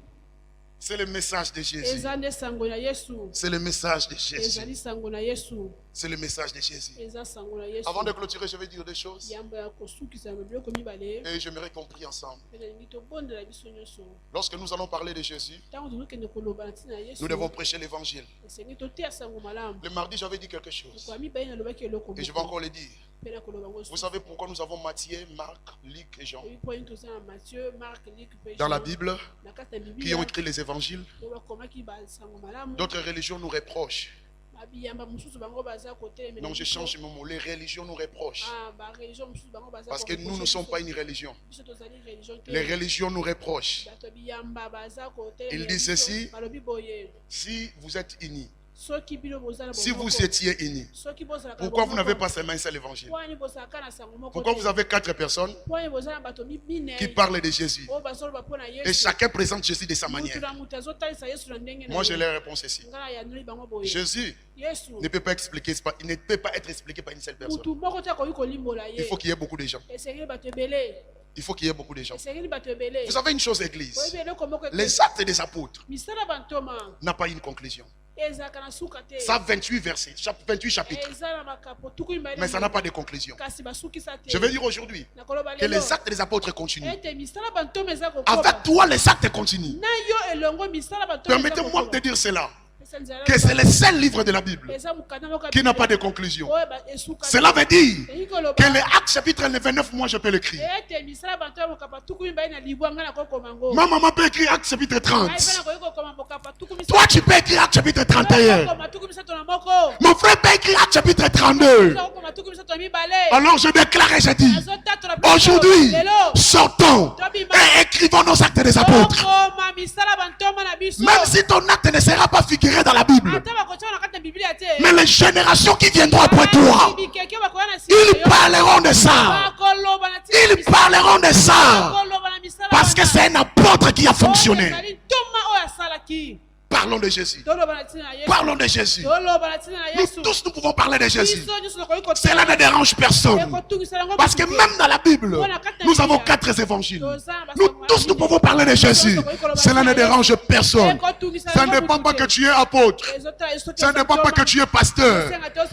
C'est le message de Jésus. Eza nde sango na Yesu. C'est le message de Jésus. Ezali sango na Yesu. C'est le message de Jésus. Eza sango na Yesu. Avant de clôturer, je vais dire des choses. Yambo ya kosukisa biloko mibale. Et j'aimerais qu'on prie ensemble. Mpe nalingi tobondela biso nyonso. Lorsque nous allons parler de Jésus, Ntango tozokende koloba na ntina ya Yesu, nous devons prêcher l'évangile. esengi toteya sango malamu. Le mardi, j'avais dit quelque chose. Moko ya mibale nalobaki eloko Et je vais moko. encore le dire. Mpe na koloba ngo Vous savez pourquoi nous avons Matthieu, Marc, Luc et Jean oyebi mpo nini toza na Matthieu, Marc, Luc mpe dans la Jean. Bible Na kati na qui Biblia, ont écrit les évangiles. oyo bakomaki basango malamu. D'autres religions nous reprochent. Babiyamba mosusu bango baza kotelemela Non, je biso. change mon mot. Les religions nous reprochent. Ah, bareligion mosusu bango baza Parce que nous ne sommes pas une religion. biso tozali religion te. Les religions nous reprochent. Bato biyamba baza kotelemela Il dit biso. ceci. Balobi boye. Si vous êtes unis, Soki bino bozala si bomoko. vous étiez unis, Soki bozalaka pourquoi vous bomoko. n'avez pas seulement un seul évangile? Pwani bozalaka na sango moko Pourquoi te. vous avez 4 personnes Pwani bozala bato mine. qui parlent de Jésus Oyo bazoloba mpo na et Yesu. chacun présente Jésus de sa Mutu manière? na mutu azotalisa Yesu na ndenge na Moi, ye. j'ai la réponse ici. Nga na yanoli bango boye. Jésus Yesu. ne peut pas expliquer, il ne peut pas être expliqué par une seule personne. Mutu moko te akoki kolimbola Il ye. faut qu'il y ait beaucoup de gens. Esengeli bato ebele. Il faut qu'il y ait beaucoup de gens. Esengeli bato ebele. Vous savez une chose, Église, Oyebi eloko moko ete- les actes des apôtres misala bantoma n'a pas une conclusion. ezalaka na suka te. Ça a 28 versets, 28 chapitres, Eza na makapo tuku mibale na mais ça n'a moko. pas de conclusion. Kasi basukisa te. Je veux dire aujourd'hui Nakoloba que lelo. les actes des apôtres continuent. Ete misala bantoma eza kokoba. Avec toi, les actes continuent. Na yo elongo misala bantoma eza Permettez-moi kokoba. de dire cela. que c'est le seul livre de la Bible qui n'a pas de conclusion. Cela veut dire que les Actes chapitre 29, moi je peux l'écrire. Ma maman peut écrire Actes chapitre 30. Toi tu peux écrire Actes chapitre 31. Mon frère peut écrire Actes chapitre 32. Alors je déclare et je dis, aujourd'hui, sortons et écrivons nos actes des apôtres. Même si ton acte ne sera pas figuré dans la Bible, mais les générations qui viendront après toi, ils parleront de ça. Ils parleront de ça. Parce que c'est un apôtre qui a fonctionné. Parlons de Jésus. Parlons de Jésus. Nous tous, nous pouvons parler de Jésus. Cela ne dérange personne. Parce que même dans la Bible, nous avons 4 évangiles. Nous tous, nous pouvons parler de Jésus. Cela ne dérange personne. Ça ne dépend pas que tu es apôtre. Ça ne dépend pas que tu es pasteur.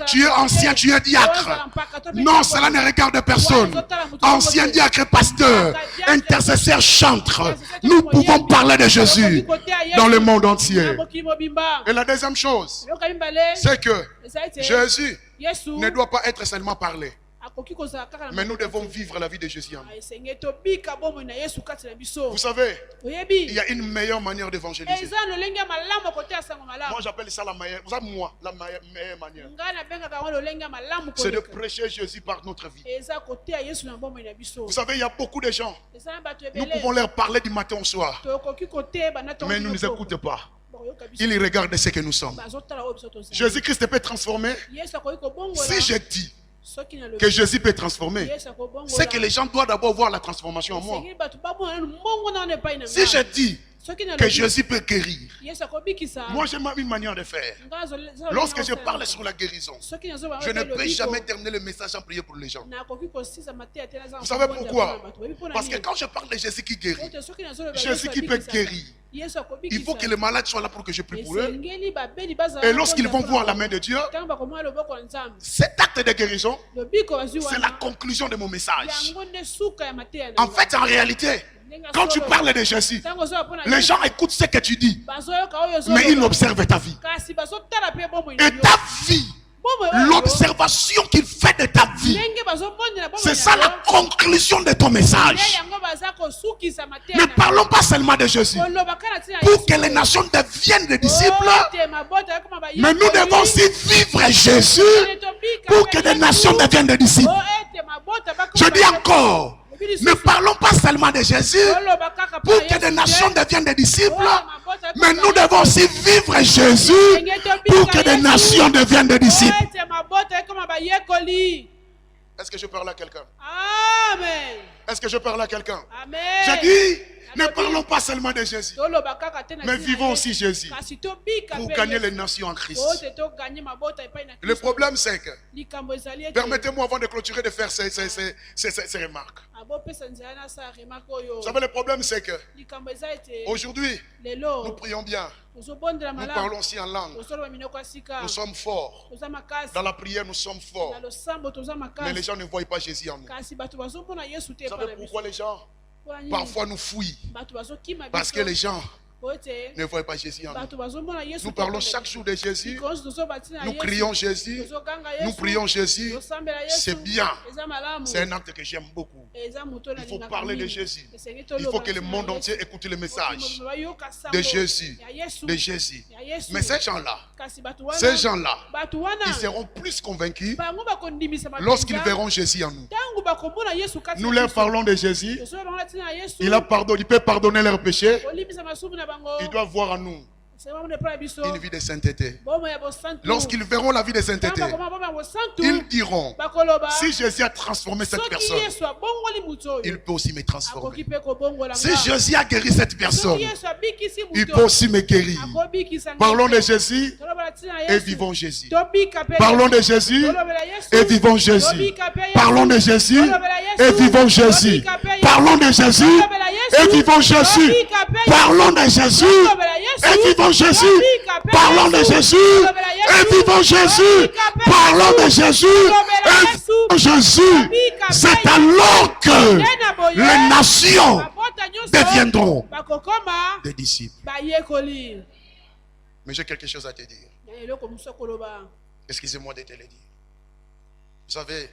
Tu es ancien, tu es diacre. Non, cela ne regarde personne. Ancien diacre, pasteur, intercesseur, chantre. Nous pouvons parler de Jésus dans le monde entier. Et la deuxième chose, c'est que Jésus ne doit pas être seulement parlé, mais nous devons vivre la vie de Jésus en nous. Vous savez, il y a une meilleure manière d'évangéliser. Moi j'appelle ça la meilleure, la meilleure manière. C'est de prêcher Jésus par notre vie. Vous savez, il y a beaucoup de gens, nous pouvons leur parler du matin au soir, mais ils ne nous écoutent pas. Ils regardent ce que nous sommes. Jésus-Christ peut transformer. Si je dis que Jésus peut transformer, c'est que les gens doivent d'abord voir la transformation en moi. Si je dis que Jésus peut guérir, moi j'ai une manière de faire. Lorsque je parle sur la guérison, je ne peux jamais terminer le message en prier pour les gens. Vous savez pourquoi? Parce que quand je parle de Jésus qui guérit, Jésus qui peut guérir, il faut que les malades soient là pour que je prie pour eux. Et lorsqu'ils vont voir la main de Dieu, cet acte de guérison, c'est la conclusion de mon message. En fait, en réalité, quand tu parles de Jésus, les gens écoutent ce que tu dis, mais ils observent ta vie. Et ta vie, l'observation qu'il fait de ta vie, c'est ça la conclusion de ton message. Ne parlons pas seulement de Jésus pour que les nations deviennent des disciples, mais nous devons aussi vivre Jésus pour que les nations deviennent des disciples. Je dis encore, ne parlons pas seulement de Jésus pour que des nations deviennent des disciples, mais nous devons aussi vivre Jésus pour que des nations deviennent des disciples. Est-ce que je parle à quelqu'un? Amen. Est-ce que je parle à quelqu'un? Amen. Je dis, ne parlons pas seulement de Jésus, mais vivons aussi Jésus pour gagner les nations en Christ. Le problème c'est que, permettez-moi avant de clôturer de faire ces remarques. Vous savez, le problème c'est que, aujourd'hui, nous prions bien, nous parlons aussi en langue, nous sommes forts, dans la prière nous sommes forts, mais les gens ne voient pas Jésus en nous. Vous savez pourquoi les gens parfois nous fouillent? Parce que les gens ne voient pas Jésus en nous. Nous parlons chaque jour de Jésus, nous crions Jésus, nous prions Jésus. C'est bien, c'est un acte que j'aime beaucoup. Il faut parler de Jésus. Il faut que le monde entier écoute le message de Jésus, de Jésus. Mais ces gens-là, ils seront plus convaincus lorsqu'ils verront Jésus en nous. Nous leur parlons de Jésus. Il peut pardonner leurs péchés. Ils doivent voir en nous une vie de sainteté. Lorsqu'ils verront la vie de sainteté, ils diront, si Jésus a transformé cette personne, il peut aussi me transformer. Si Jésus a guéri cette personne, il peut aussi me guérir. Parlons de Jésus et vivons Jésus. Parlons de Jésus et vivons Jésus. Parlons de Jésus et vivons Jésus. Parlons de Jésus et vivons Jésus. Parlons de Jésus et vivons Jésus. Parlons de Jésus et vivons Jésus. Parlons de Jésus et vivons Jésus. C'est alors que les nations deviendront des disciples. Mais j'ai quelque chose à te dire. na eloko mosusu akoloba. Excusez-moi de te le dire. Vous savez,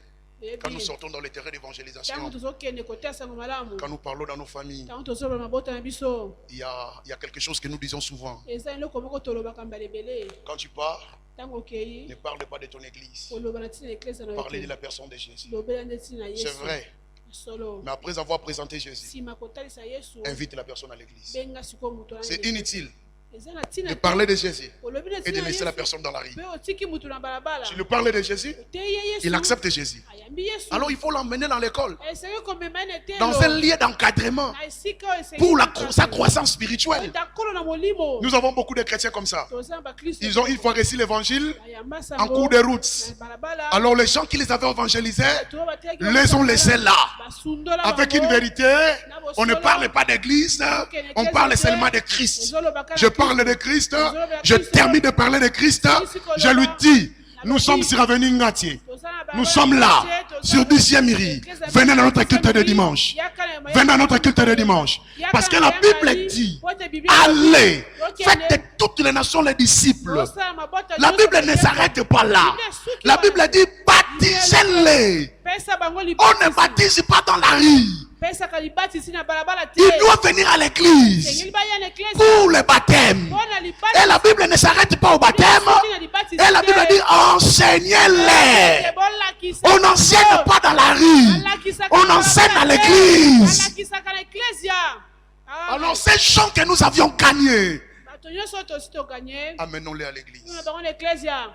quand nous sortons dans les terrains d'évangélisation, ntango tozokende kote ya sango malamu, quand nous parlons dans nos familles, ntango tozoloba mabota na biso, il y a quelque chose que nous disons souvent. eza eloko moko tolobaka mbala ebele. Quand tu pars, Ntango okei, ne parle pas de ton église. koloba na ntina eklesa na yo Parlez de te. la personne de Jésus. Lobela nde ntina C'est Yesu. vrai. Solo. Mais après avoir présenté Jésus, Nsima kotalisa Yesu, invite la personne à l'église. benga sikoyo moto na C'est nzete. inutile Eza na ntina de te. parler de Jésus Olobi na et de ntina laisser la Yesu, personne dans la rue. mpe otiki motu na balabala. Tu lui parles de Jésus, Oteye Yesu, il accepte Jésus. ayambi Yesu. Alors il faut l'emmener dans l'école, Esengeli komema ene te dans lo. un lieu d'encadrement Na esika oyo esengeli pour kokata. sa croissance spirituelle. Otakolo na molimo. Nous avons beaucoup de chrétiens comme ça. Toza na bakristo. Ils ont une fois reçu l'évangile Bayamba en sango, cours de route. na balabala. Alors les gens qui les avaient évangélisés Toza bateyaki les ont laissés là. basundola Avec bango. une vérité, on ne parle pas d'église, on parle seulement de Christ. Je parle de Christ, je termine de parler de Christ, je lui dis, nous sommes sur Avenue Ngatier. Nous sommes là, sur 10e Miri. Venez dans notre culte de dimanche. Venez dans notre culte de dimanche. Parce que la Bible dit, allez, faites de toutes les nations les disciples. La Bible ne s'arrête pas là. La Bible dit, baptisez-les. On ne baptise pas dans la rue. Il doit venir à l'église pour le baptême. Et la Bible ne s'arrête pas au baptême. Et la Bible dit, enseignez-les. On n'enseigne pas dans la rue. On enseigne à l'église. Alors ces gens que nous avions gagnés, amenons-les à l'église.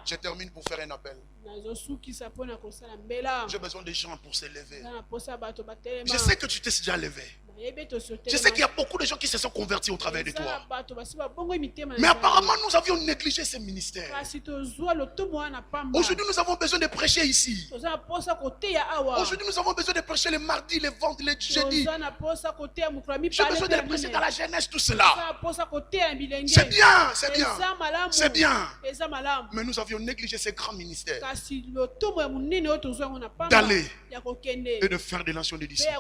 Je termine pour faire un appel. J'ai besoin de gens pour s'élever. Je sais que tu t'es déjà levé. Je sais qu'il y a beaucoup de gens qui se sont convertis au travers de toi. Mais apparemment, nous avions négligé ce ministère. Aujourd'hui, nous avons besoin de prêcher ici. Aujourd'hui, nous avons besoin de prêcher les mardis, les vendredis, les jeudis. J'ai besoin de prêcher dans la jeunesse, tout cela. C'est bien, c'est bien. C'est bien. Mais nous avions négligé ce grand ministère d'aller et de faire des nations de disciples.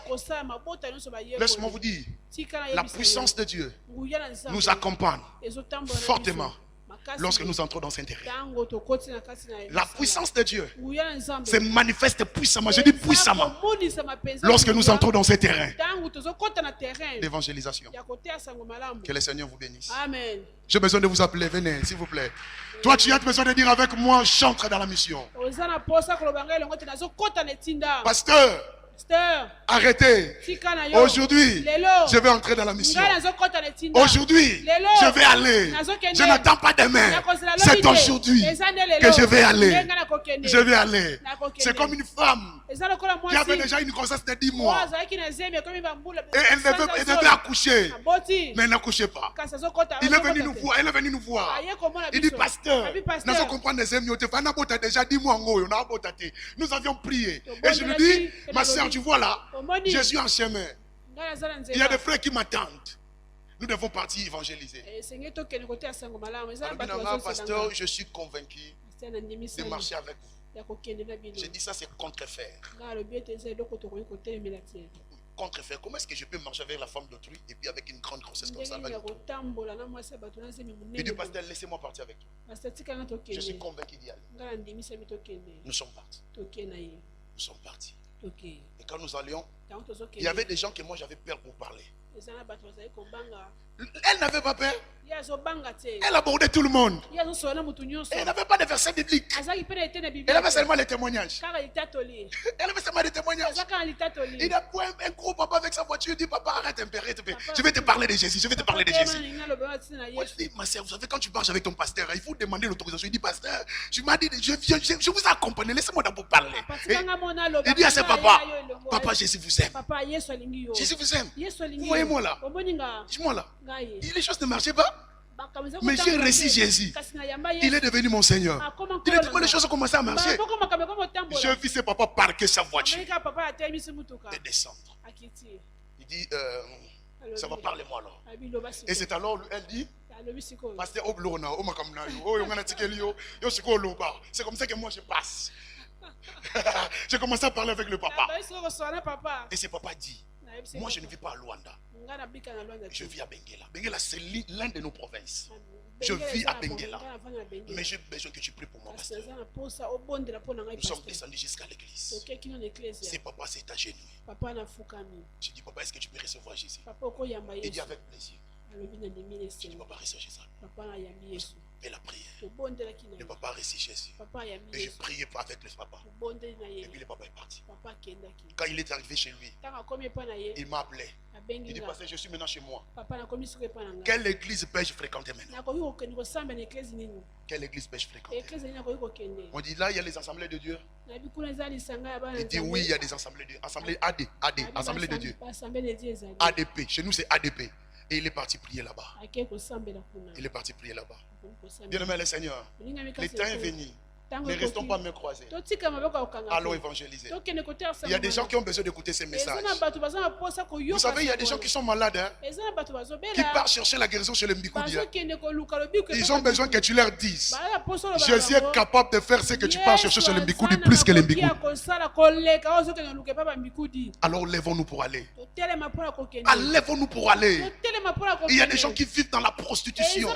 Laisse-moi vous dire, la puissance de Dieu nous accompagne fortement lorsque nous entrons dans cet terrain. La puissance de Dieu se manifeste puissamment, je dis puissamment, lorsque nous entrons dans ce terrain d'évangélisation. Que le Seigneur vous bénisse. Amen. J'ai besoin de vous appeler, venez, s'il vous plaît. Toi, tu as besoin de dire avec moi, j'entre dans la mission. Pasteur, arrêtez. Aujourd'hui, je vais entrer dans la mission. Aujourd'hui, je vais aller. Je n'attends pas demain. C'est aujourd'hui que je vais aller. Je vais aller. C'est comme une femme qui avait déjà une grossesse de 10 mois. Et elle devait accoucher. Mais elle n'accouchait pas. Il est venu nous voir. Elle est venue nous voir. Il dit, pasteur, nous comprenons les amis. Déjà 10 mois. Nous avions prié. Et je lui dis, ma soeur, tu vois là, je suis en chemin. Il y a des frères qui m'attendent. Nous devons partir évangéliser. Pasteur, je suis convaincu de marcher avec vous. J'ai dit ça, c'est contre-faire. Contre-faire. Comment est-ce que je peux marcher avec la femme d'autrui et puis avec une grande grossesse comme ça? Il dit, pasteur, laissez-moi partir avec toi. Je suis convaincu d'y aller. Nous sommes partis. Nous sommes partis. Et quand nous allions, il y avait des gens que moi j'avais peur pour parler. Elle n'avait pas peur. Elle abordait tout le monde. Et elle n'avait pas de verset biblique. Elle avait seulement les témoignages. Elle avait seulement des témoignages. Il a pris un gros papa avec sa voiture. Il dit, papa, arrête un peu. Je vais te parler de Jésus. Je vais te parler de Jésus. Moi, je dis, ma soeur, vous savez, quand tu marches avec ton pasteur, il faut demander l'autorisation. Il dit, pasteur, je vous ai accompagné. Laissez-moi d'abord parler. Il dit à ses papas, papa, Jésus vous aime. Jésus vous aime. Vous voyez moi là. Dis-moi là. Les choses ne marchaient pas. Mais j'ai reçu Jésus. Il est devenu mon Seigneur. Il est devenu les choses ont commencé à marcher. Je vis ce papa parquer sa voiture et descendre. Il dit, ça va parler moi alors. Et c'est alors elle dit, pasteur, c'est comme ça que moi je passe. J'ai commencé à parler avec le papa. Et ce papa dit, moi je ne vis pas à Luanda. Je vis à Benguela. Benguela, c'est l'un de nos provinces. Je vis à Benguela. Mais j'ai besoin que tu pries pour moi, pasteur. Nous sommes descendus jusqu'à l'église. C'est papa s'est agenouillé. J'ai dit, papa, est-ce que tu peux recevoir Jésus? Il dit avec plaisir. J'ai dit, papa, reçois Jésus. Et la prière. Le papa a reçu Jésus. Et j'ai prié avec le papa. Et puis le papa est parti. Quand il est arrivé chez lui, il m'a appelé. Il dit, pasteur, je suis maintenant chez moi. Quelle église peux-je fréquenter maintenant? Quelle église peux-je fréquenter? On dit, là, il y a les assemblées de Dieu. Il dit, oui, il y a des assemblées de Dieu. Assemblée AD, Assemblée de Dieu. ADP, chez nous c'est ADP. Et il est parti prier là-bas. Il est parti prier là-bas. Bien-aimé le Seigneur, le temps est venu. Ne restons pas mains croisées. Allons évangéliser. Il y a des gens qui ont besoin d'écouter ces messages. Vous savez, il y a des gens qui sont malades, hein, qui partent chercher la guérison chez le Mbikoudi. Ils ont besoin que tu leur dises, Jésus est capable de faire ce que tu pars chercher chez le Mbikoudi plus que le Mbikoudi. Alors lèvons-nous pour aller. Lèvons-nous pour aller. Il y a des gens qui vivent dans la prostitution.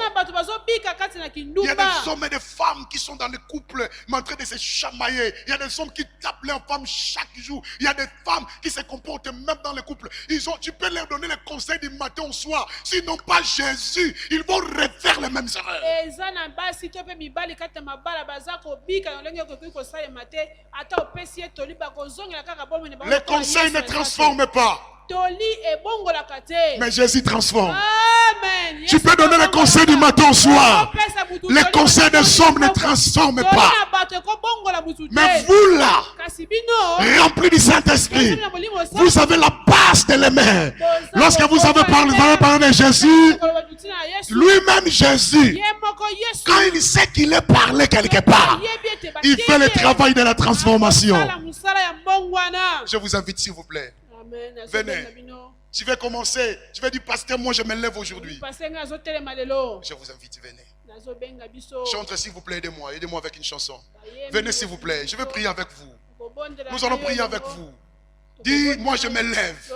Il y a des hommes et des femmes qui sont dans le couple, mais en train de se chamailler. Il y a des hommes qui tapent leurs femmes chaque jour. Il y a des femmes qui se comportent même dans le couple. Tu peux leur donner les conseils du matin au soir. S'ils n'ont pas Jésus, ils vont refaire les mêmes erreurs. Les conseils ne transforment pas. Mais Jésus transforme. Amen. Tu peux donner les conseils du matin au soir. Les conseils des hommes ne transforment pas. Mais vous là, remplis du Saint-Esprit, vous avez la base de l'aimer. Lorsque vous avez parlé de Jésus, lui-même Jésus, quand il sait qu'il est parlé quelque part, il fait le travail de la transformation. Je vous invite s'il vous plaît. Venez. Je vais commencer. Je vais dire, pasteur, moi je me lève aujourd'hui. Je vous invite, venez. Chantez s'il vous plaît, aidez-moi. Aidez-moi avec une chanson. Venez s'il vous plaît. Je vais prier avec vous. Nous allons prier avec vous. Dis, moi je me lève.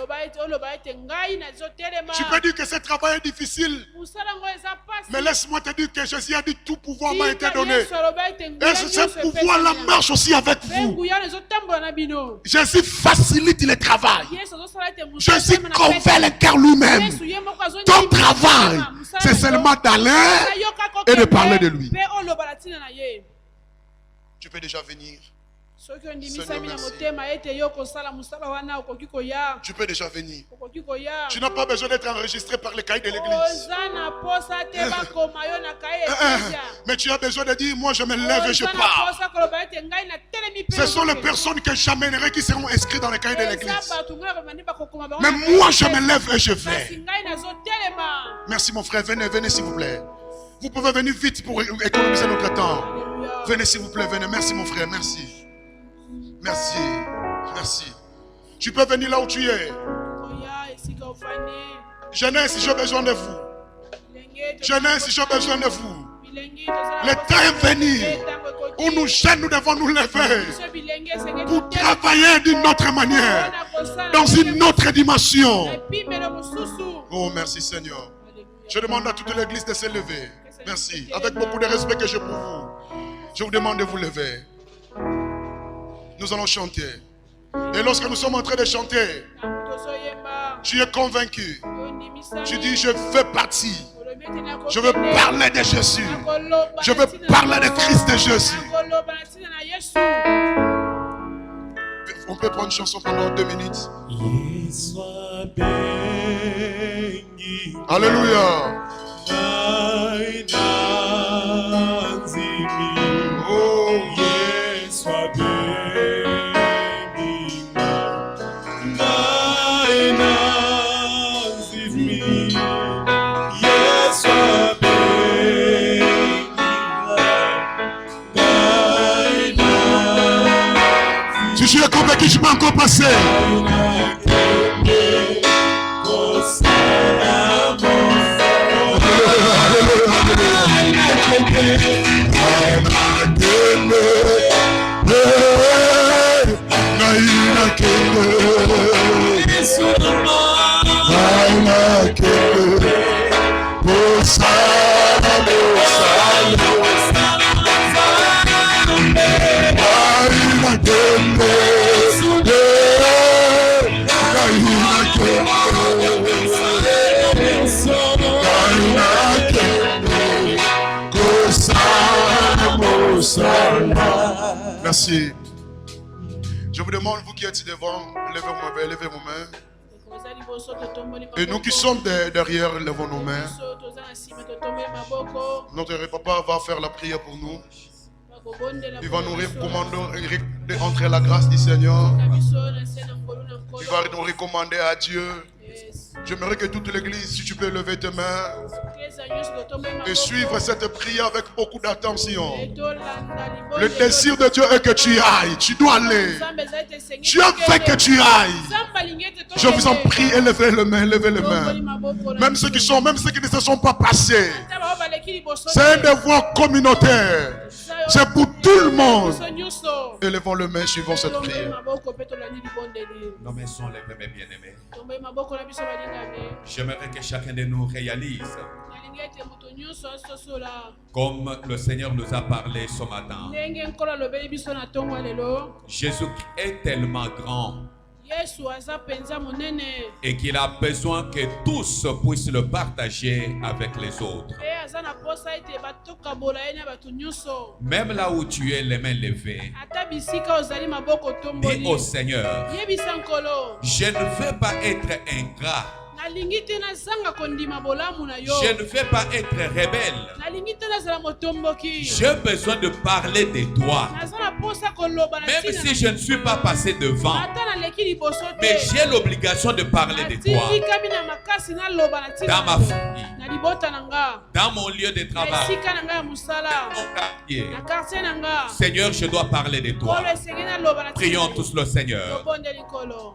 Tu peux dire que ce travail est difficile. Mais laisse-moi te dire que Jésus a dit tout pouvoir m'a été donné. Et ce pouvoir-là marche aussi avec vous. Jésus facilite le travail. Jésus convainc le cœur lui-même. Ton travail, c'est seulement d'aller et de parler de lui. Tu peux déjà venir. Tu peux déjà venir. Tu n'as pas besoin d'être enregistré par les cahiers de l'église. Mais tu as besoin de dire, moi je me lève et je pars. Ce sont les personnes que j'amènerai qui seront inscrites dans les cahiers de l'église. Mais moi je me lève et je vais. Merci mon frère, venez, venez s'il vous plaît. Vous pouvez venir vite pour économiser notre temps. Venez s'il vous plaît, venez. Merci mon frère, merci. Merci, merci. Tu peux venir là où tu es. Jeunesse, j'ai besoin de vous. Jeunesse, j'ai besoin de vous. Le temps est venu où nous jeunes, nous devons nous lever pour travailler d'une autre manière, dans une autre dimension. Oh, merci Seigneur. Je demande à toute l'église de se lever. Merci. Avec beaucoup de respect que j'ai pour vous, je vous demande de vous lever. Nous allons chanter. Et lorsque nous sommes en train de chanter, tu es convaincu. Tu dis, je veux partir. Je veux parler de Jésus. Je veux parler de Christ de Jésus. On peut prendre une chanson pendant 2 minutes. Alléluia. Oh, si je suis convaincu, je peux encore passer. Merci. Je vous demande, vous qui êtes devant, levez vos mains. Et nous qui sommes derrière, levons nos mains. Notre papa va faire la prière pour nous. Il va nous recommander d'entrer la grâce du Seigneur. Il va nous recommander à Dieu. J'aimerais que toute l'église, si tu peux lever tes mains et suivre cette prière avec beaucoup d'attention. Le désir de Dieu est que tu ailles, tu dois aller. Dieu veut que tu ailles. Je vous en prie, élevez les mains, élevez les mains. Même ceux qui ne se sont pas passés. C'est un devoir communautaire. C'est pour tout le monde. Élevons les mains, suivons cette prière. Nos mains sont levées, mes bien-aimés. J'aimerais que chacun de nous réalise, comme le Seigneur nous a parlé ce matin, Jésus est tellement grand et qu'il a besoin que tous puissent le partager avec les autres. Même là où tu es les mains levées, dis au Seigneur, je ne veux pas être ingrat. Je ne veux pas être rebelle. J'ai besoin de parler de toi. Même si je ne suis pas passé devant, mais j'ai l'obligation de parler de toi. Dans ma famille, dans mon lieu de travail, dans mon quartier. Seigneur, je dois parler de toi. Prions tous le Seigneur.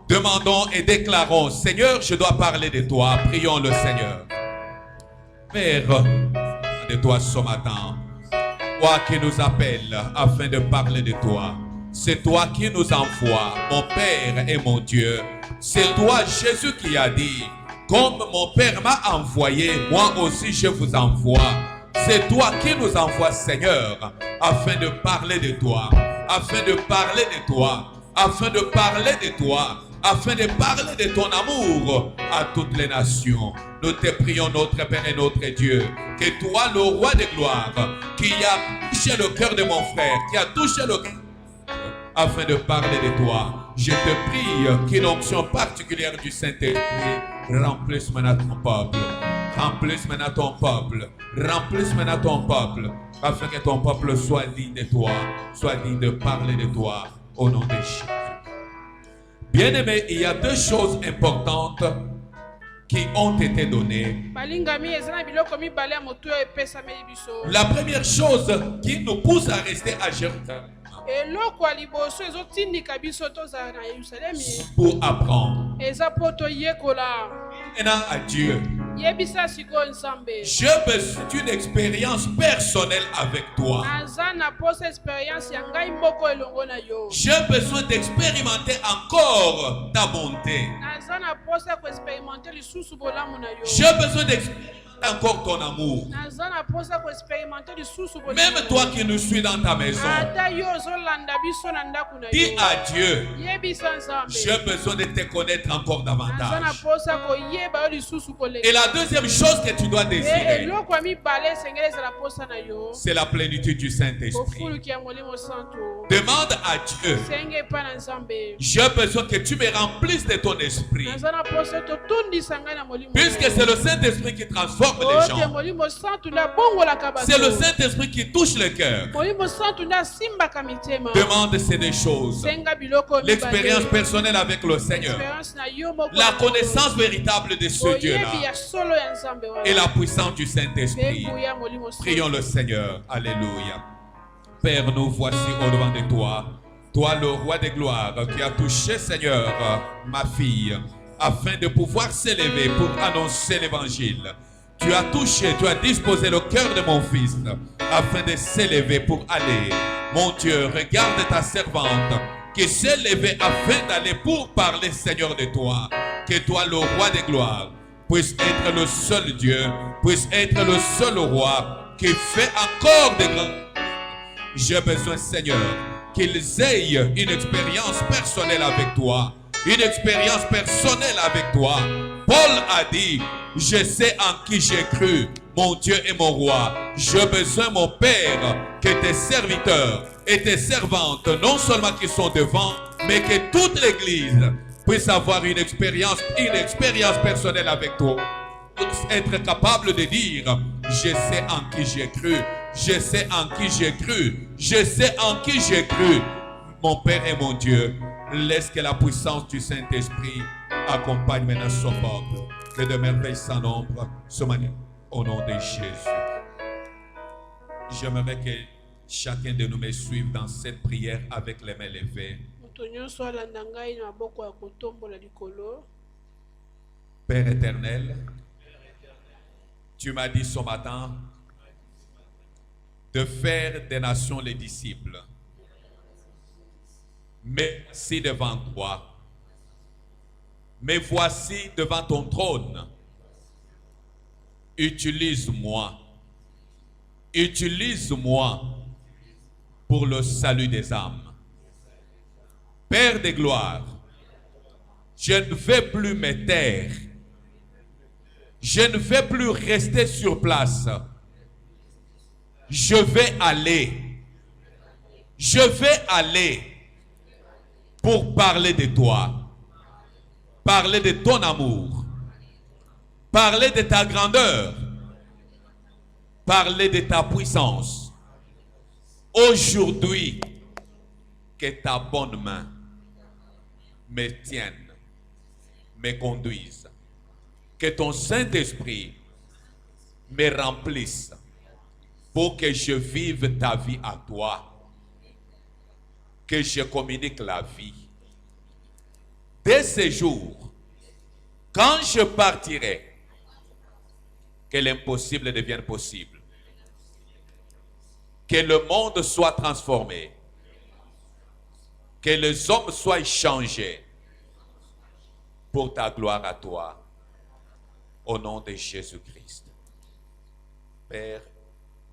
Demandons et déclarons, Seigneur, je dois parler de toi. Prions le Seigneur. Père, de toi ce matin, toi qui nous appelles afin de parler de toi. C'est toi qui nous envoies, mon Père et mon Dieu. C'est toi, Jésus, qui a dit, comme mon Père m'a envoyé, moi aussi je vous envoie. C'est toi qui nous envoies, Seigneur, afin de parler de toi, afin de parler de toi, afin de parler de toi, afin de parler de ton amour à toutes les nations. Nous te prions, notre Père et notre Dieu, que toi, le roi de gloire, qui a touché le cœur de mon frère, qui a touché le cœur, afin de parler de toi, je te prie qu'une onction particulière du Saint-Esprit remplisse maintenant ton peuple. Remplisse maintenant ton peuple. Remplisse maintenant ton peuple, afin que ton peuple soit digne de toi, soit digne de parler de toi, au nom de Jésus. Bien-aimés, il y a deux choses importantes qui ont été données. La première chose qui nous pousse à rester à Jérusalem pour apprendre. Maintenant à Dieu. J'ai besoin d'une expérience personnelle avec toi. J'ai besoin d'expérimenter encore ta bonté. J'ai besoin d'expérimenter encore ton amour. Même toi qui nous suis dans ta maison, dis à Dieu, j'ai besoin de te connaître encore davantage. Et la deuxième chose que tu dois désirer, c'est la plénitude du Saint-Esprit. Demande à Dieu, j'ai besoin que tu me remplisses de ton esprit, puisque c'est le Saint-Esprit qui transforme les gens. C'est le Saint-Esprit qui touche le cœur. Demande ces deux choses: l'expérience personnelle avec le Seigneur, la connaissance véritable de ce Dieu-là, et la puissance du Saint-Esprit. Prions le Seigneur. Alléluia. Père, nous voici au-devant de toi. Toi, le roi de gloire, qui a touché, Seigneur, ma fille, afin de pouvoir s'élever pour annoncer l'évangile. Tu as touché, tu as disposé le cœur de mon fils, afin de s'élever pour aller. Mon Dieu, regarde ta servante, qui s'est levée afin d'aller pour parler, Seigneur, de toi. Que toi, le roi de gloire, puisse être le seul Dieu, puisse être le seul roi, qui fait encore des grands. J'ai besoin, Seigneur, qu'ils aient une expérience personnelle avec toi. Une expérience personnelle avec toi. Paul a dit, je sais en qui j'ai cru mon Dieu et mon roi. J'ai besoin, mon Père, que tes serviteurs et tes servantes, non seulement qui sont devant, mais que toute l'Église puisse avoir une expérience personnelle avec toi. Être capable de dire, je sais en qui j'ai cru, je sais en qui j'ai cru, je sais en qui j'ai cru. Mon Père et mon Dieu, laisse que la puissance du Saint-Esprit accompagne maintenant son peuple. Que de merveilles sans nombre se manifestent au nom de Jésus. J'aimerais que chacun de nous me suive dans cette prière avec les mains levées. Père éternel, tu m'as dit ce matin de faire des nations les disciples. Mais voici devant toi. Mais voici devant ton trône. Utilise-moi. Utilise-moi pour le salut des âmes. Père de gloire, je ne vais plus me taire. Je ne vais plus rester sur place. Je vais aller. Je vais aller pour parler de toi. Parler de ton amour. Parler de ta grandeur. Parler de ta puissance. Aujourd'hui, que ta bonne main me tienne, me conduise. Que ton Saint-Esprit me remplisse pour que je vive ta vie à toi. Que je communique la vie. Dès ce jour, quand je partirai, que l'impossible devienne possible. Que le monde soit transformé. Que les hommes soient changés pour ta gloire à toi. Au nom de Jésus-Christ. Père,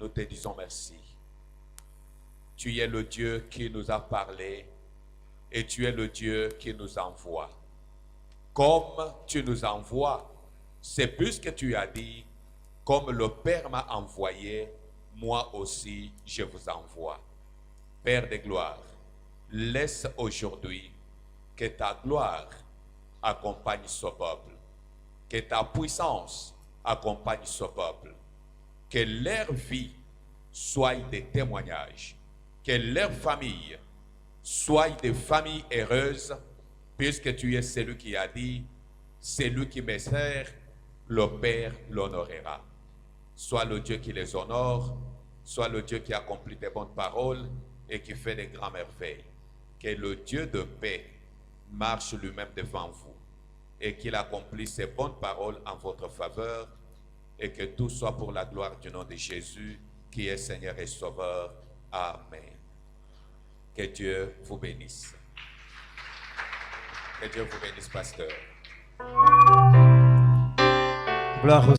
nous te disons merci. Tu es le Dieu qui nous a parlé et tu es le Dieu qui nous envoie. Comme tu nous envoies, c'est plus que tu as dit, comme le Père m'a envoyé, moi aussi je vous envoie. Père de gloire, laisse aujourd'hui que ta gloire accompagne ce peuple. Que ta puissance accompagne ce peuple. Que leur vie soit des témoignages. Que leur famille soit des familles heureuses, puisque tu es celui qui a dit, celui qui me sert, le Père l'honorera. Sois le Dieu qui les honore, sois le Dieu qui accomplit des bonnes paroles et qui fait des grandes merveilles. Que le Dieu de paix marche lui-même devant vous et qu'il accomplisse ses bonnes paroles en votre faveur et que tout soit pour la gloire du nom de Jésus qui est Seigneur et Sauveur. Amen. Que Dieu vous bénisse. Que Dieu vous bénisse, pasteur. Gloire au